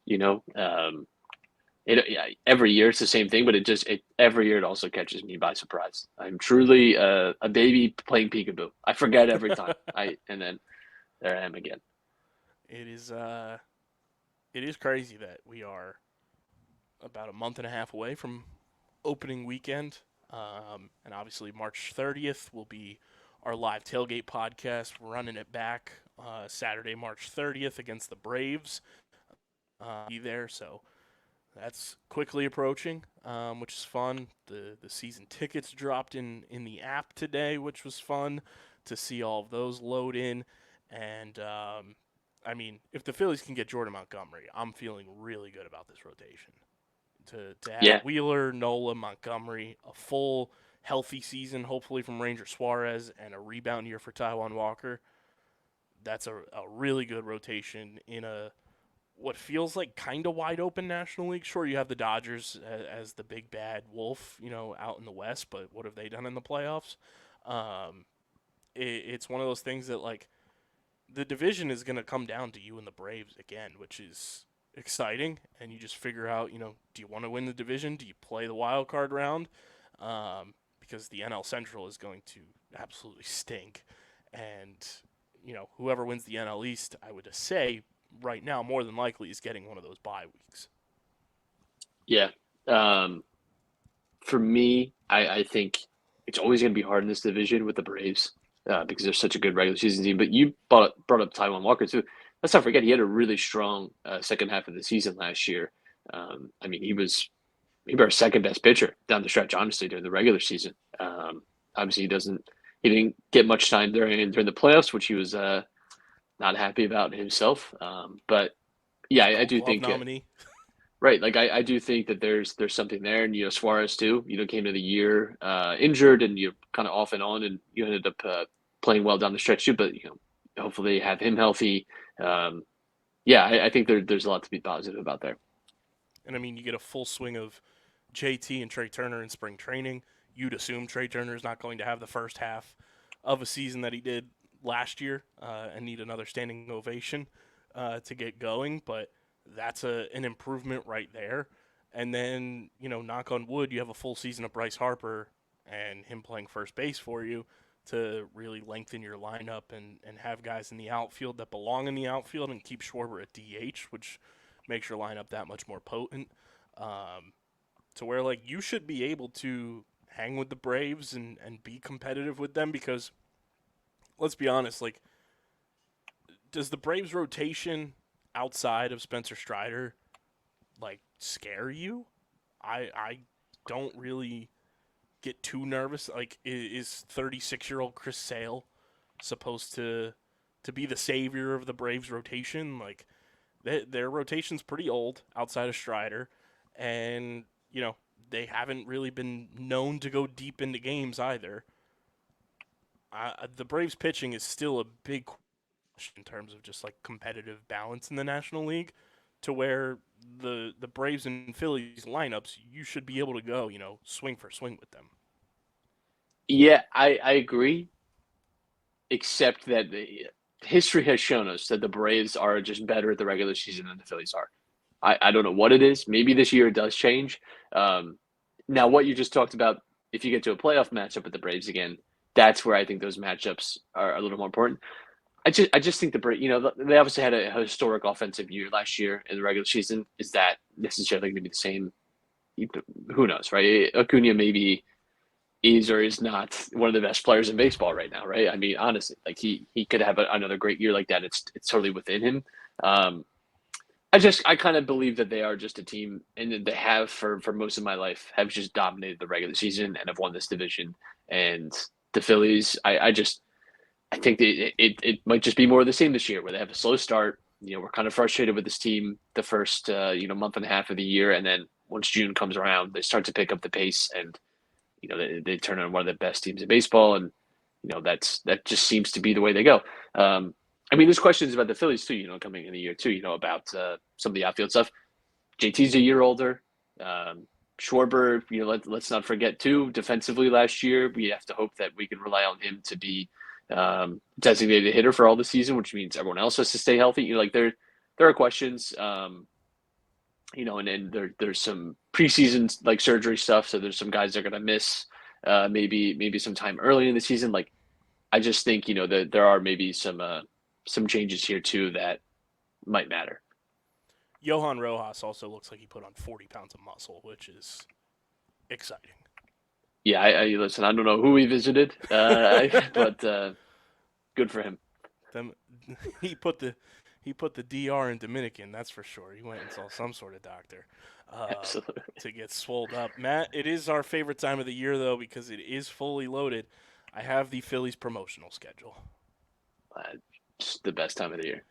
every year it's the same thing, but every year it also catches me by surprise. I'm truly a baby playing peekaboo. I forget every time. And then there I am again. It is crazy that we are about a month and a half away from opening weekend, and obviously March 30th will be our live tailgate podcast. We're running it back Saturday, March 30th against the Braves. Be there, so that's quickly approaching, which is fun. The season tickets dropped in the app today, which was fun to see all of those load in. And I mean, if the Phillies can get Jordan Montgomery, I'm feeling really good about this rotation. To have Yeah. Wheeler, Nola, Montgomery, a full healthy season, hopefully from Ranger Suarez, and a rebound year for Taijuan Walker, that's a really good rotation in a what feels like kind of wide open National League. Sure, you have the Dodgers as the big bad wolf, out in the West, but what have they done in the playoffs? Um, it's one of those things that, like, the division is going to come down to you and the Braves again, which is exciting. And you just figure out, do you want to win the division? Do you play the wild card round? Because the NL Central is going to absolutely stink. And, whoever wins the NL East, I would say right now, more than likely, is getting one of those bye weeks. Yeah. For me, I think it's always going to be hard in this division with the Braves because they're such a good regular season team. But you brought up Taijuan Walker, too. Let's not forget he had a really strong second half of the season last year. I mean, he was maybe our second best pitcher down the stretch, honestly, during the regular season. Obviously, he didn't get much time during the playoffs, which he was not happy about himself. But yeah, I do think nominee. Right, like I do think that there's something there, and Suarez too. Came to the year injured, and you're kind of off and on, and you ended up playing well down the stretch too. But hopefully have him healthy. Yeah, I think there's a lot to be positive about there. And I mean, you get a full swing of JT and Trey Turner in spring training. You'd assume Trey Turner is not going to have the first half of a season that he did last year and need another standing ovation to get going, but that's an improvement right there. And then, knock on wood, you have a full season of Bryce Harper and him playing first base for you to really lengthen your lineup and have guys in the outfield that belong in the outfield and keep Schwarber at DH, which makes your lineup that much more potent. To where, like, you should be able to hang with the Braves and be competitive with them because, let's be honest, like, does the Braves rotation outside of Spencer Strider, like, scare you? I don't really get too nervous. Like, is 36-year-old Chris Sale supposed to be the savior of the Braves rotation? Like, their rotation's pretty old outside of Strider, and, they haven't really been known to go deep into games either. The Braves pitching is still a big question in terms of just, like, competitive balance in the National League, to where the Braves and Phillies lineups, you should be able to go, swing for swing with them. Yeah, I agree, except that history has shown us that the Braves are just better at the regular season than the Phillies are. I don't know what it is. Maybe this year it does change. Now, what you just talked about, if you get to a playoff matchup with the Braves again, that's where I think those matchups are a little more important. I just think the Braves, they obviously had a historic offensive year last year in the regular season. Is that necessarily going to be the same? Who knows, right? Acuna maybe is or is not one of the best players in baseball right now, right? I mean, honestly, like he could have another great year like that. It's totally within him. I kind of believe that they are just a team, and they have for most of my life have just dominated the regular season and have won this division. And the Phillies, I think it might just be more of the same this year, where they have a slow start. We're kind of frustrated with this team the first month and a half of the year, and then once June comes around, they start to pick up the pace, and they turn on one of the best teams in baseball, and that just seems to be the way they go. I mean, there's questions about the Phillies too, coming in the year too, about some of the outfield stuff. JT's a year older. Schwarber, let's not forget too, defensively last year, we have to hope that we can rely on him to be designated hitter for all the season, which means everyone else has to stay healthy. There are questions, and then there's some preseason like surgery stuff. So there's some guys that are going to miss maybe some time early in the season. Like, I just think, that there are maybe some changes here too that might matter. Johan Rojas also looks like he put on 40 pounds of muscle, which is exciting. Yeah, I listen. I don't know who he visited, but good for him. He put the DR in Dominican. That's for sure. He went and saw some sort of doctor Absolutely. to get swolled up. Matt, it is our favorite time of the year though because it is fully loaded. I have the Phillies promotional schedule. It's the best time of the year.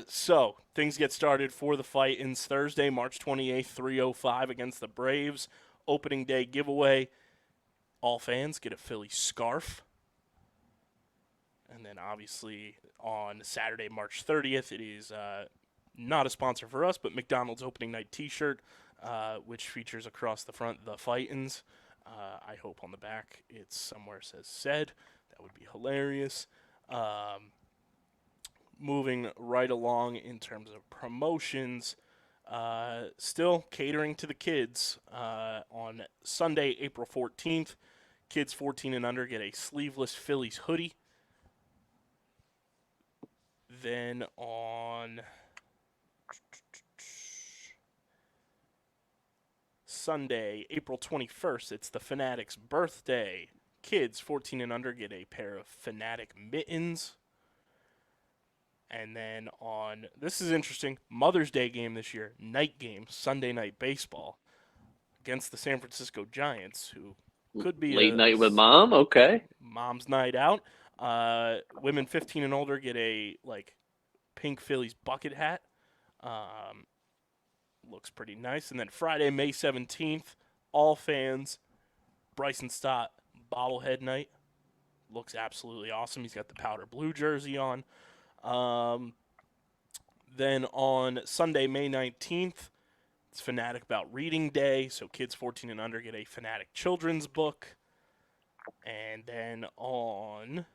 So things get started for the fight-ins Thursday, March 28th, 3:05 against the Braves. Opening day giveaway. All fans get a Philly scarf. And then obviously on Saturday, March 30th, it is not a sponsor for us, but McDonald's opening night T-shirt, which features across the front the Fightins. I hope on the back it's somewhere says said. That would be hilarious. Moving right along in terms of promotions, still catering to the kids. On Sunday, April 14th, kids 14 and under get a sleeveless Phillies hoodie. Then on Sunday, April 21st, it's the Fanatics' birthday. Kids 14 and under get a pair of Fanatic mittens. And then on, this is interesting, Mother's Day game this year, night game, Sunday night baseball against the San Francisco Giants, who could be late night with mom. Okay, mom's night out. Women 15 and older get a pink Phillies bucket hat. Looks pretty nice. And then Friday, May 17th, all fans, Bryson Stott bobblehead night. Looks absolutely awesome. He's got the powder blue jersey on. Then on Sunday, May 19th, it's Fanatic About Reading Day, so kids 14 and under get a Fanatic children's book. And then on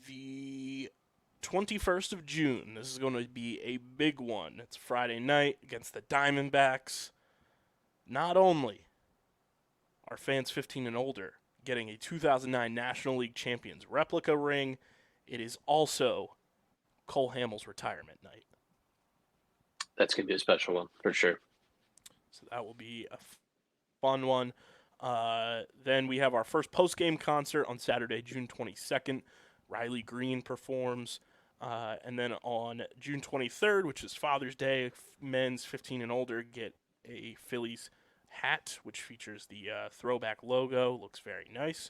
the 21st of June, this is going to be a big one. It's Friday night against the Diamondbacks. Not only are fans 15 and older getting a 2009 National League Champions replica ring, it is also Cole Hamels' retirement night. that's gonna be a special one for sure. So that will be a fun one. Then we have our first post-game concert on Saturday, June 22nd. Riley Green performs. And then on June 23rd, which is Father's Day, men's 15 and older get a Phillies hat, which features the throwback logo. Looks very nice.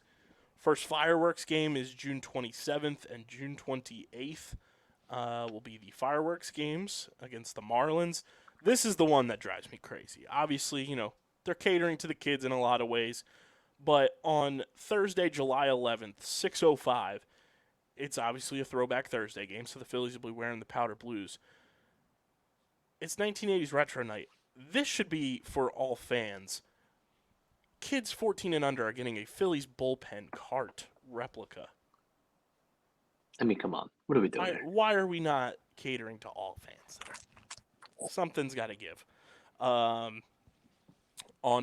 First fireworks game is June 27th, and June 28th will be the fireworks games against the Marlins. This is the one that drives me crazy. Obviously, they're catering to the kids in a lot of ways. But on Thursday, July 11th, 6:05, it's obviously a throwback Thursday game, so the Phillies will be wearing the powder blues. It's 1980s retro night. This should be for all fans. Kids 14 and under are getting a Phillies bullpen cart replica. I mean, come on. What are we doing here? Why are we not catering to all fans? Something's got to give. On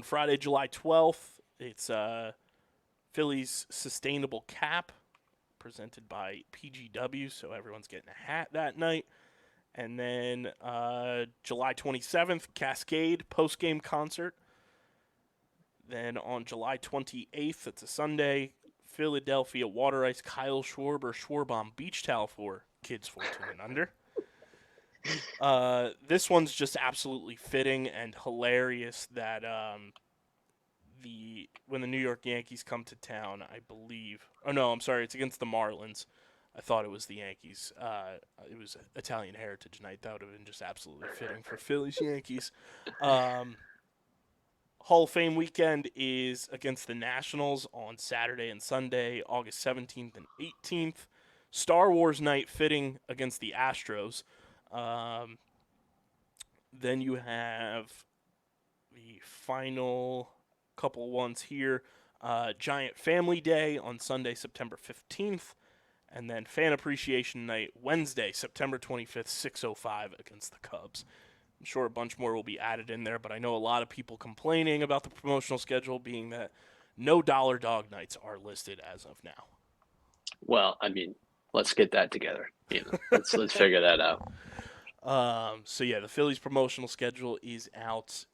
Friday, July 12th, it's Phillies Sustainable Cap presented by PGW, so everyone's getting a hat that night. And then July 27th, Cascade post-game concert. Then on July 28th, it's a Sunday, Philadelphia Water Ice Kyle Schwarber Schwarbomb Beach Towel for kids 14 and under. This one's just absolutely fitting and hilarious that when the New York Yankees come to town, I believe. Oh, no, I'm sorry. It's against the Marlins. I thought it was the Yankees. It was Italian Heritage Night. That would have been just absolutely fitting for Phillies Yankees. Hall of Fame weekend is against the Nationals on Saturday and Sunday, August 17th and 18th. Star Wars night fitting against the Astros. Then you have the final couple ones here. Giant Family Day on Sunday, September 15th. And then Fan Appreciation Night, Wednesday, September 25th, 6:05 against the Cubs. I'm sure a bunch more will be added in there, but I know a lot of people complaining about the promotional schedule being that no dollar dog nights are listed as of now. Well, I mean, let's get that together. Let's figure that out. So yeah, the Phillies promotional schedule is out.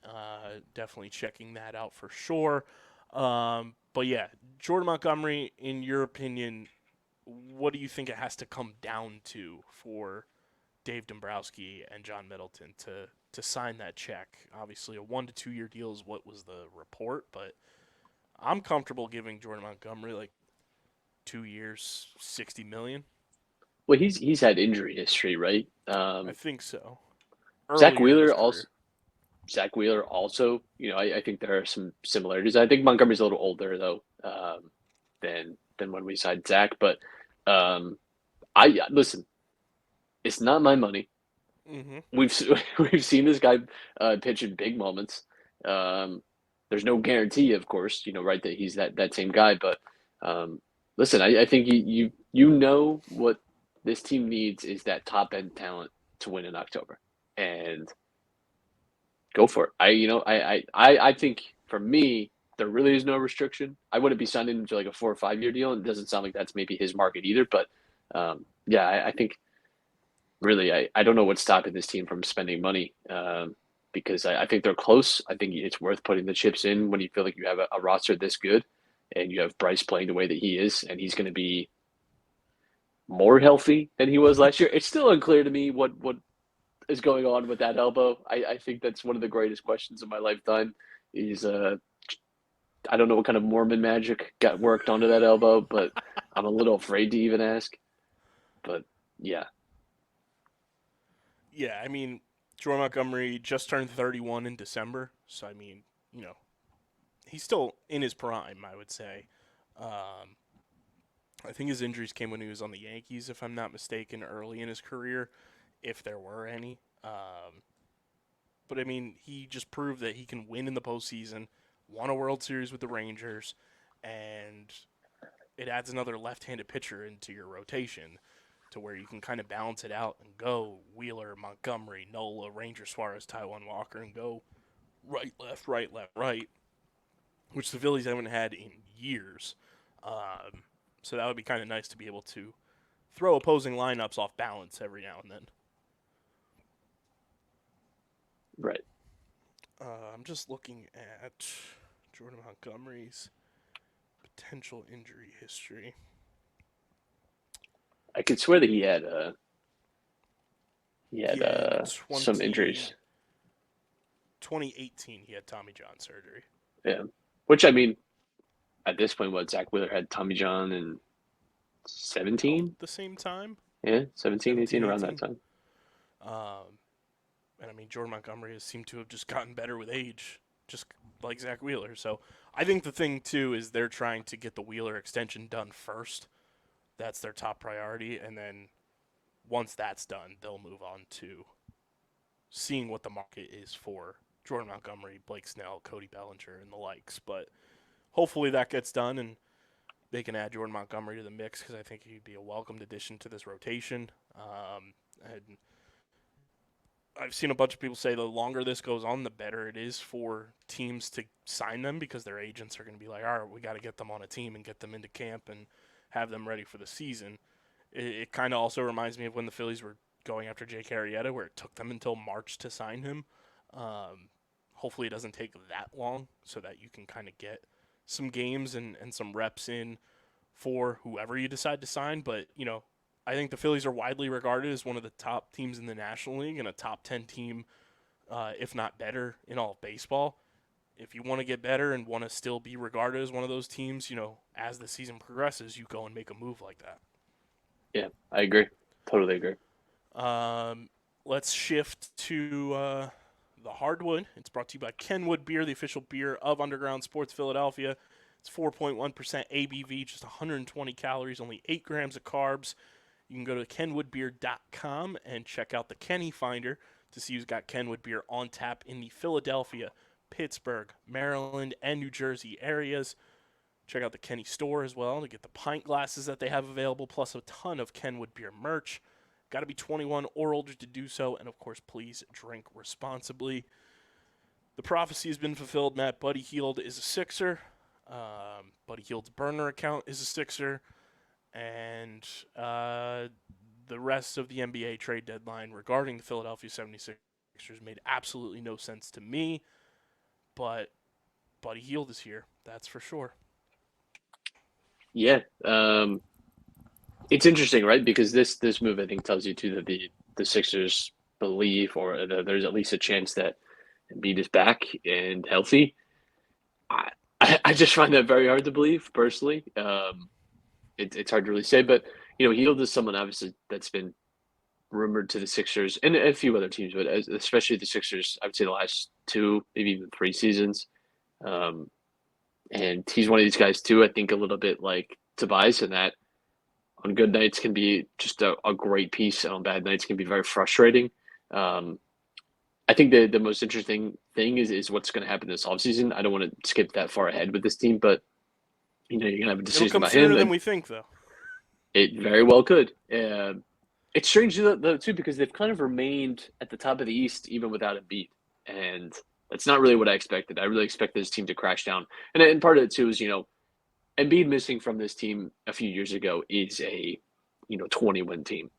Definitely checking that out for sure. But yeah, Jordan Montgomery, in your opinion, what do you think it has to come down to for Dave Dombrowski and John Middleton to sign that check? Obviously, a 1 to 2 year deal is what was the report, but I'm comfortable giving Jordan Montgomery 2 years, $60 million. Well, he's had injury history, right? I think so. Zach Wheeler Zach Wheeler also, I think there are some similarities. I think Montgomery's a little older though, than when we signed Zach. But I listen. It's not my money. Mm-hmm. We've we've seen this guy pitch in big moments. There's no guarantee, of course, right, that he's that same guy. But listen, I think you know what this team needs is that top end talent to win in October, and go for it. I think for me, there really is no restriction. I wouldn't be signing him to like a 4 or 5 year deal, and it doesn't sound like that's maybe his market either. But yeah, I think really, I don't know what's stopping this team from spending money, because I think they're close. I think it's worth putting the chips in when you feel like you have a roster this good, and you have Bryce playing the way that he is, and he's going to be more healthy than he was last year. It's still unclear to me what is going on with that elbow. I think that's one of the greatest questions of my lifetime. Is I don't know what kind of Mormon magic got worked onto that elbow, but I'm a little afraid to even ask. But yeah. Yeah, I mean, Jordan Montgomery just turned 31 in December, so I mean, he's still in his prime, I would say. I think his injuries came when he was on the Yankees, if I'm not mistaken, early in his career, if there were any. But I mean, he just proved that he can win in the postseason, won a World Series with the Rangers, and it adds another left-handed pitcher into your rotation to where you can kind of balance it out and go Wheeler, Montgomery, Nola, Ranger, Suarez, Taijuan Walker, and go right, left, right, left, right, which the Phillies haven't had in years. So that would be kind of nice to be able to throw opposing lineups off balance every now and then. Right. I'm just looking at Jordan Montgomery's potential injury history. I could swear that he had some 20 injuries. 2018, he had Tommy John surgery. Yeah. Which, I mean, at this point, Zach Wheeler had Tommy John in 17? The same time? Yeah, 17, 18, around that time. And I mean, Jordan Montgomery has seemed to have just gotten better with age, just like Zach Wheeler. So I think the thing, too, is they're trying to get the Wheeler extension done first. That's their top priority. And then once that's done, they'll move on to seeing what the market is for Jordan Montgomery, Blake Snell, Cody Bellinger, and the likes. But hopefully that gets done and they can add Jordan Montgomery to the mix because I think he'd be a welcomed addition to this rotation. And I've seen a bunch of people say the longer this goes on, the better it is for teams to sign them because their agents are going to be like, all right, we got to get them on a team and get them into camp and have them ready for the season. It kind of also reminds me of when the Phillies were going after Jake Arrieta, where it took them until March to sign him. Hopefully it doesn't take that long so that you can kind of get some games and some reps in for whoever you decide to sign. But, I think the Phillies are widely regarded as one of the top teams in the National League and a top 10 team, if not better, in all of baseball. If you want to get better and want to still be regarded as one of those teams, as the season progresses, you go and make a move like that. Yeah, I agree. Totally agree. Let's shift to the hardwood. It's brought to you by Kenwood Beer, the official beer of Underground Sports Philadelphia. It's 4.1% ABV, just 120 calories, only 8 grams of carbs. You can go to kenwoodbeer.com and check out the Kenny Finder to see who's got Kenwood Beer on tap in the Philadelphia, Pittsburgh, Maryland, and New Jersey areas. Check out the Kenny store as well to get the pint glasses that they have available, plus a ton of Kenwood Beer merch. Got to be 21 or older to do so, and of course, please drink responsibly. The prophecy has been fulfilled, Matt. Buddy Hield is a Sixer. Buddy Hield's burner account is a Sixer. And the rest of the NBA trade deadline regarding the Philadelphia 76ers made absolutely no sense to me. But Buddy Hield is here, that's for sure. Yeah. It's interesting, right? Because this move, I think, tells you, too, that the Sixers believe, or there's at least a chance that Embiid is back and healthy. I just find that very hard to believe, personally. It's hard to really say, but Hield is someone obviously that's been rumored to the Sixers and a few other teams, but especially the Sixers, I would say the last 2, maybe even 3 seasons. Um, and he's one of these guys too. I think a little bit like Tobias, in that on good nights can be just a great piece, and on bad nights can be very frustrating. Um, I think the most interesting thing is what's going to happen this offseason. I don't want to skip that far ahead with this team, but you're going to have a It'll decision come about sooner him. than we think, though. It very well could. It's strange though too, because they've kind of remained at the top of the East even without Embiid, and that's not really what I expected. I really expected this team to crash down, and part of it too is Embiid missing from this team a few years ago is a 20-win team.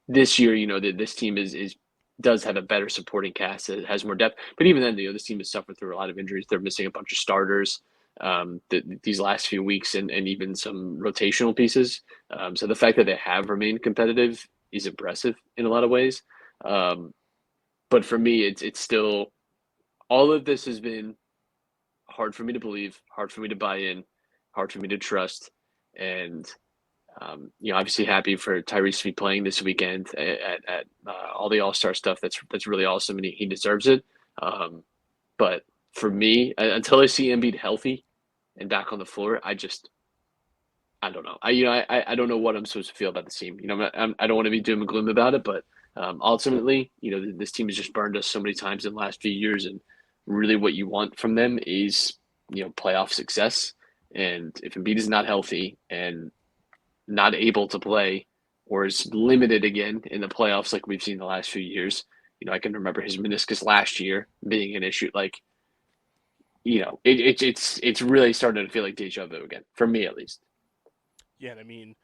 This year, this team does have a better supporting cast. It has more depth, but even then, this team has suffered through a lot of injuries. They're missing a bunch of starters these last few weeks, and even some rotational pieces. So the fact that they have remained competitive is impressive in a lot of ways. But for me, it's still, all of this has been hard for me to believe, hard for me to buy in, hard for me to trust, and obviously happy for Tyrese to be playing this weekend at all the All-Star stuff. That's really awesome, and he deserves it. But for me, until I see Embiid healthy and back on the floor, I don't know. I don't know what I'm supposed to feel about the team. I don't want to be doom and gloom about it, but ultimately, this team has just burned us so many times in the last few years, and really what you want from them is playoff success. And if Embiid is not healthy and not able to play, or is limited again in the playoffs like we've seen the last few years, I can remember his meniscus last year being an issue. Like, it's really starting to feel like deja vu again, for me at least. Yeah, and I mean,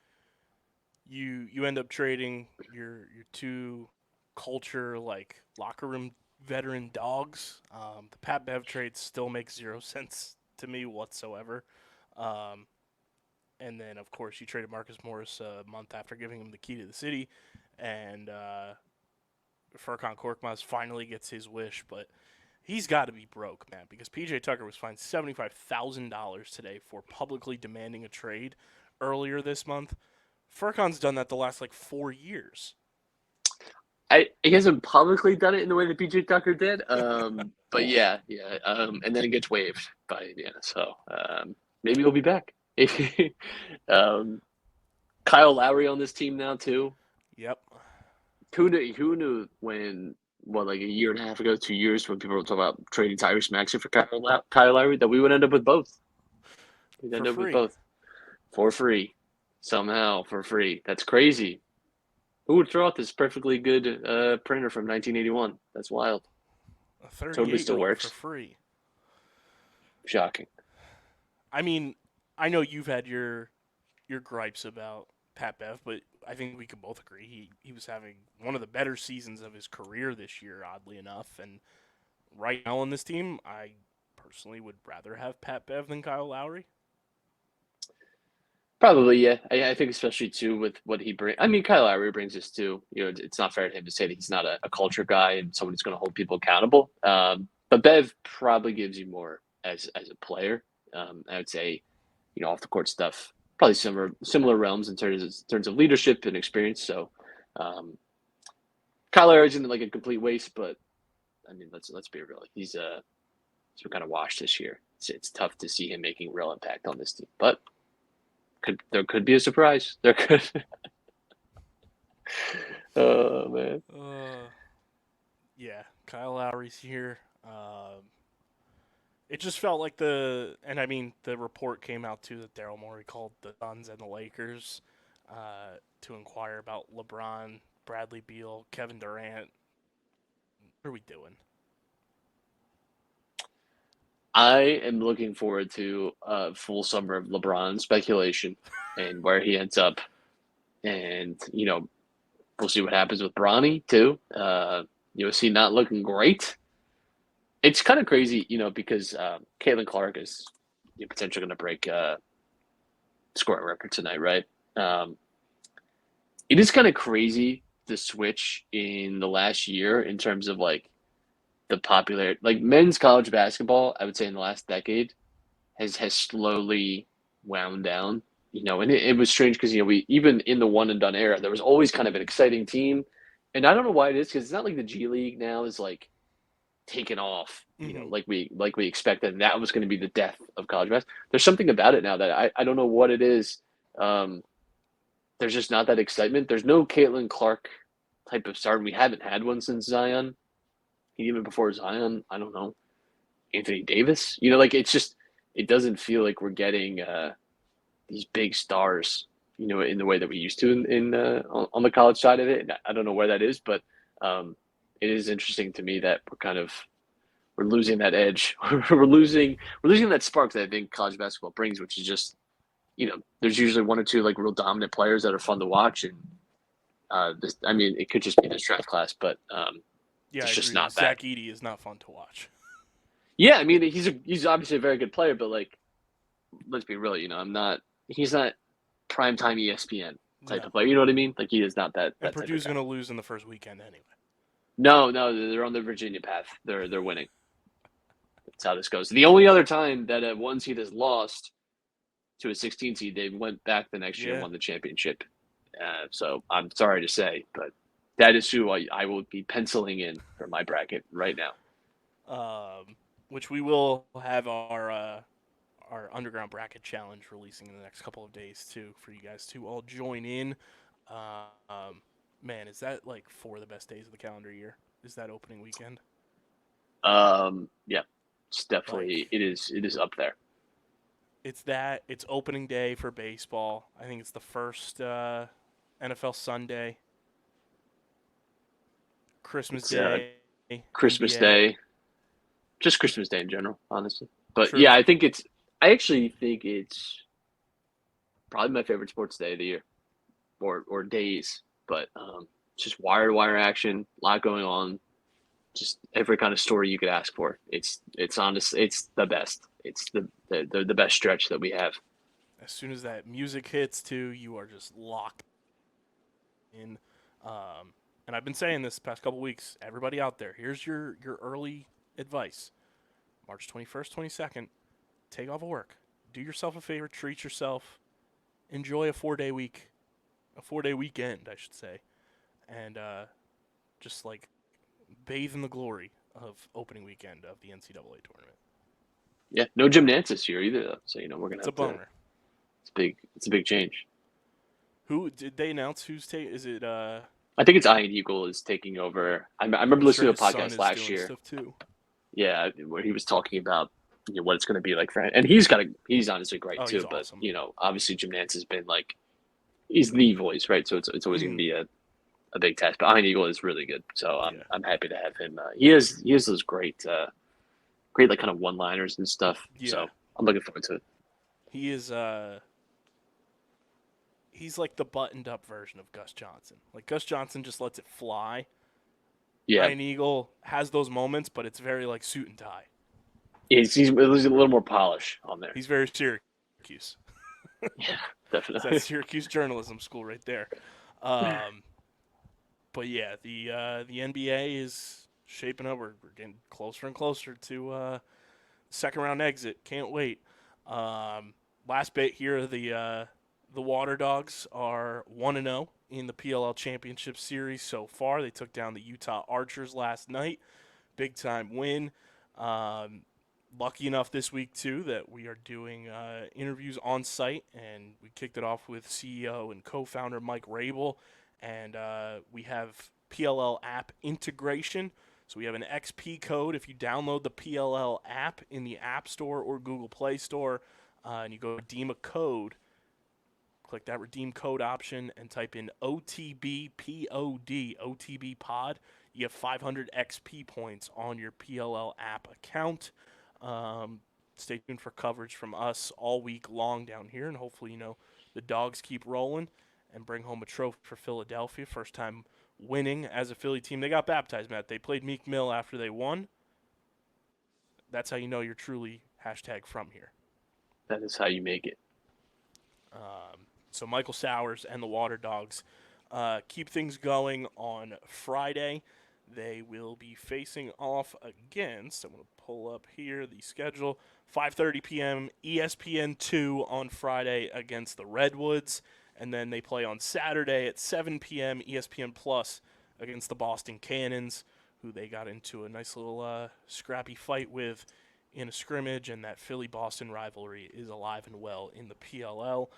you end up trading your two culture like locker room veteran dogs. The Pat Bev trade still makes 0 sense to me whatsoever. And then, of course, you traded Marcus Morris a month after giving him the key to the city. And Furkan Korkmaz finally gets his wish, but he's got to be broke, man, because PJ Tucker was fined $75,000 today for publicly demanding a trade earlier this month. Furkan's done that the last, 4 years. I hasn't publicly done it in the way that PJ Tucker did, but yeah. And then it gets waived by Indiana, so maybe he'll be back. Kyle Lowry on this team now too. Yep. Who knew when, a year and a half ago, 2 years, when people were talking about trading Tyrese Maxey for Kyle Lowry, that we would end up with both. We'd end up with both for free, somehow, for free. That's crazy. Who would throw out this perfectly good printer from 1981? That's wild. A 38 totally still works for free. Shocking. I mean, I know you've had your gripes about Pat Bev, but I think we can both agree he was having one of the better seasons of his career this year, oddly enough. And right now on this team, I personally would rather have Pat Bev than Kyle Lowry. Probably, yeah. I think especially too with what he brings. I mean, Kyle Lowry brings us too. It's not fair to him to say that he's not a culture guy and someone who's going to hold people accountable. But Bev probably gives you more as a player. I would say, off the court stuff, probably similar realms in terms of leadership and experience. So, Kyle Lowry isn't like a complete waste, but I mean, let's be real. He's kind of washed this year. It's tough to see him making real impact on this team, but there could be a surprise. There could. Oh man. Yeah, Kyle Lowry's here. It just felt like the report came out too that Daryl Morey called the Suns and the Lakers to inquire about LeBron, Bradley Beal, Kevin Durant. What are we doing? I am looking forward to a full summer of LeBron speculation and where he ends up. And, we'll see what happens with Bronny, too. USC not looking great. It's kind of crazy, because Caitlin Clark is potentially going to break scoring record tonight, right? It is kind of crazy, the switch in the last year in terms of, the popularity, men's college basketball, I would say in the last decade has slowly wound down And it was strange because we even in the one and done era, there was always kind of an exciting team, and I don't know why it is because it's not like the G League now is like taken off, Mm-hmm. like we expected, and that was going to be the death of college basketball. There's something about it now that I don't know what it is. Um, there's just not that excitement. There's no Caitlin Clark type of start. We haven't had one since Zion. Even before Zion, I don't know, Anthony Davis. Like it doesn't feel like we're getting these big stars, in the way that we used to in on the college side of it. And I don't know where that is, but it is interesting to me that we're losing that edge. we're losing that spark that I think college basketball brings, which is just there's usually one or two like real dominant players that are fun to watch, and it could just be this draft class, but Yeah, I it's just agree. not that. Zach Edey is not fun to watch. Yeah, he's obviously a very good player, but like let's be real, he's not primetime ESPN type No. of player. You know what I mean? Like he is not And that type of Purdue's guy. going to lose in the first weekend anyway. No, they're on the Virginia path. They're winning. That's how this goes. The only other time that a one seed has lost to a 16 seed, they went back the next year and Yeah. won the championship. So I'm sorry to say, but that is who I will be penciling in for my bracket right now. Which we will have our underground bracket challenge releasing in the next couple of days too, for you guys to all join in. Man, is that like 4 of the best days of the calendar year? Is that opening weekend? Yeah, it's definitely Like, it is up there. it's opening day for baseball. I think it's the first NFL Sunday, Christmas It's Day, Christmas NBA. Day, just Christmas Day in general, honestly. But True. yeah, I actually think it's probably my favorite sports day of the year, or days. But just wire to wire action, a lot going on, just every kind of story you could ask for. It's honest. It's the best. It's the best stretch that we have. As soon as that music hits too, you are just locked in. And I've been saying this the past couple weeks. Everybody out there, here's your early advice. March 21st, 22nd, take off of work. Do yourself a favor, treat yourself. Enjoy a 4-day weekend, I should say. And just like bathe in the glory of opening weekend of the NCAA tournament. Yeah, no Jim Nance this year either, though. So we're gonna It's a have to. bummer. It's big. It's a big change. Who did they announce? Who's taking? Is it? I think it's Ian Eagle is taking over. I remember I'm sure listening his to a son podcast is last doing year. stuff too. Yeah, where he was talking about what it's going to be like for him. And he's honestly great Oh, too. he's But awesome. obviously Jim Nance has been like he's the voice, right? So it's always going to Mm, be a big task. But Ian Eagle is really good, so I'm yeah, I'm happy to have him. He has those great like kind of one liners and stuff. yeah. So I'm looking forward to it. He is. He's like the buttoned up version of Gus Johnson. Like Gus Johnson just lets it fly. Yeah, Ian Eagle has those moments, but it's very like suit and tie. he's a little more polish on there. He's very Syracuse. Yeah, It's that definitely. Syracuse journalism school right there. Um, but yeah, the NBA is shaping up. We're getting closer and closer to second round exit. Can't wait. Last bit here, the Waterdogs are 1-0 in the PLL Championship Series so far. They took down the Utah Archers last night. Big time win. Lucky enough this week too that we are doing interviews on site, and we kicked it off with CEO and co-founder Mike Rabel, and we have PLL app integration. So we have an XP code if you download the PLL app in the App Store or Google Play Store, and you go redeem a code. Click that redeem code option and type in OTBPOD, OTB Pod. You get 500 XP points on your PLL app account. Stay tuned for coverage from us all week long down here, and hopefully, the dogs keep rolling and bring home a trophy for Philadelphia. First time winning as a Philly team. They got baptized, Matt. They played Meek Mill after they won. That's how you know you're truly #from here. That is how you make it. So Michael Sowers and the Waterdogs keep things going on Friday. They will be facing off against, I'm going to pull up here the schedule, 5:30 p.m. ESPN2 on Friday against the Redwoods. And then they play on Saturday at 7 p.m. ESPN Plus against the Boston Cannons, who they got into a nice little scrappy fight with in a scrimmage, and that Philly-Boston rivalry is alive and well in the PLL.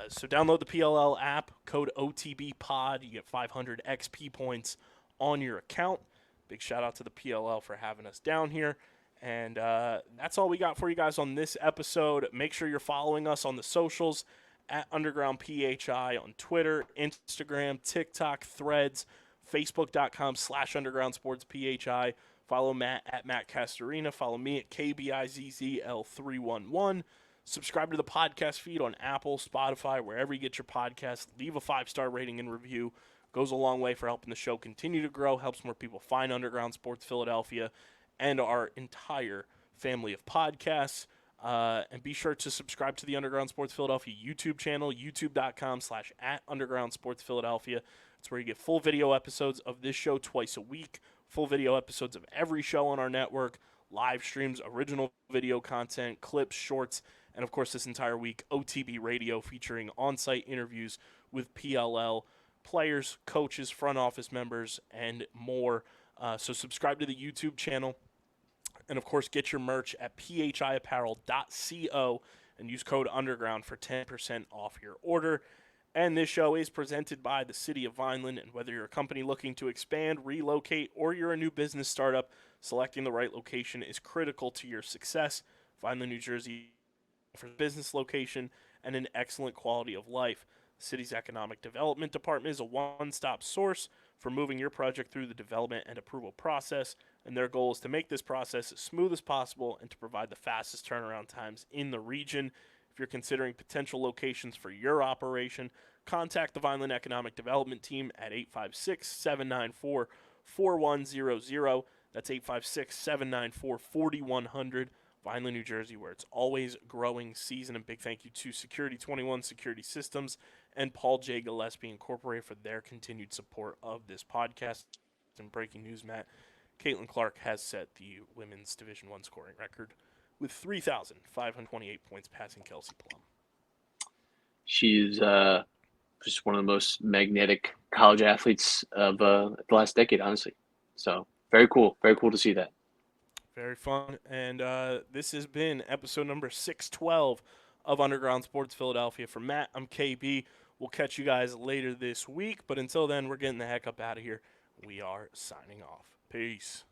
So download the PLL app, code OTBPOD. You get 500 XP points on your account. Big shout out to the PLL for having us down here. And that's all we got for you guys on this episode. Make sure you're following us on the socials at Underground PHI on Twitter, Instagram, TikTok, Threads, Facebook.com/Underground Sports PHI. Follow Matt at Matt Castorina. Follow me at KBIZZL311. Subscribe to the podcast feed on Apple, Spotify, wherever you get your podcasts. Leave a 5-star rating and review. Goes a long way for helping the show continue to grow, helps more people find Underground Sports Philadelphia and our entire family of podcasts. And be sure to subscribe to the Underground Sports Philadelphia YouTube channel, youtube.com/@Underground Sports Philadelphia. It's where you get full video episodes of this show twice a week, full video episodes of every show on our network, live streams, original video content, clips, shorts, and of course this entire week, OTB Radio featuring on-site interviews with PLL players, coaches, front office members, and more. So subscribe to the YouTube channel. And, of course, get your merch at phiapparel.co and use code UNDERGROUND for 10% off your order. And this show is presented by the City of Vineland. And whether you're a company looking to expand, relocate, or you're a new business startup, selecting the right location is critical to your success. Vineland, New Jersey, for business location and an excellent quality of life. The city's economic development department is a one-stop source for moving your project through the development and approval process, and their goal is to make this process as smooth as possible and to provide the fastest turnaround times in the region. If you're considering potential locations for your operation, contact the Vineland Economic Development Team at 856-794-4100. That's 856-794-4100. Vineland, New Jersey, where it's always growing season. And big thank you to Security 21 Security Systems and Paul J. Gillespie Incorporated for their continued support of this podcast. And breaking news, Matt, Caitlin Clark has set the women's Division I scoring record with 3,528 points, passing Kelsey Plum. She's just one of the most magnetic college athletes of the last decade, honestly. So very cool to see that. Very fun. And this has been episode number 612 of Underground Sports Philadelphia. For Matt, I'm KB. We'll catch you guys later this week. But until then, we're getting the heck up out of here. We are signing off. Peace.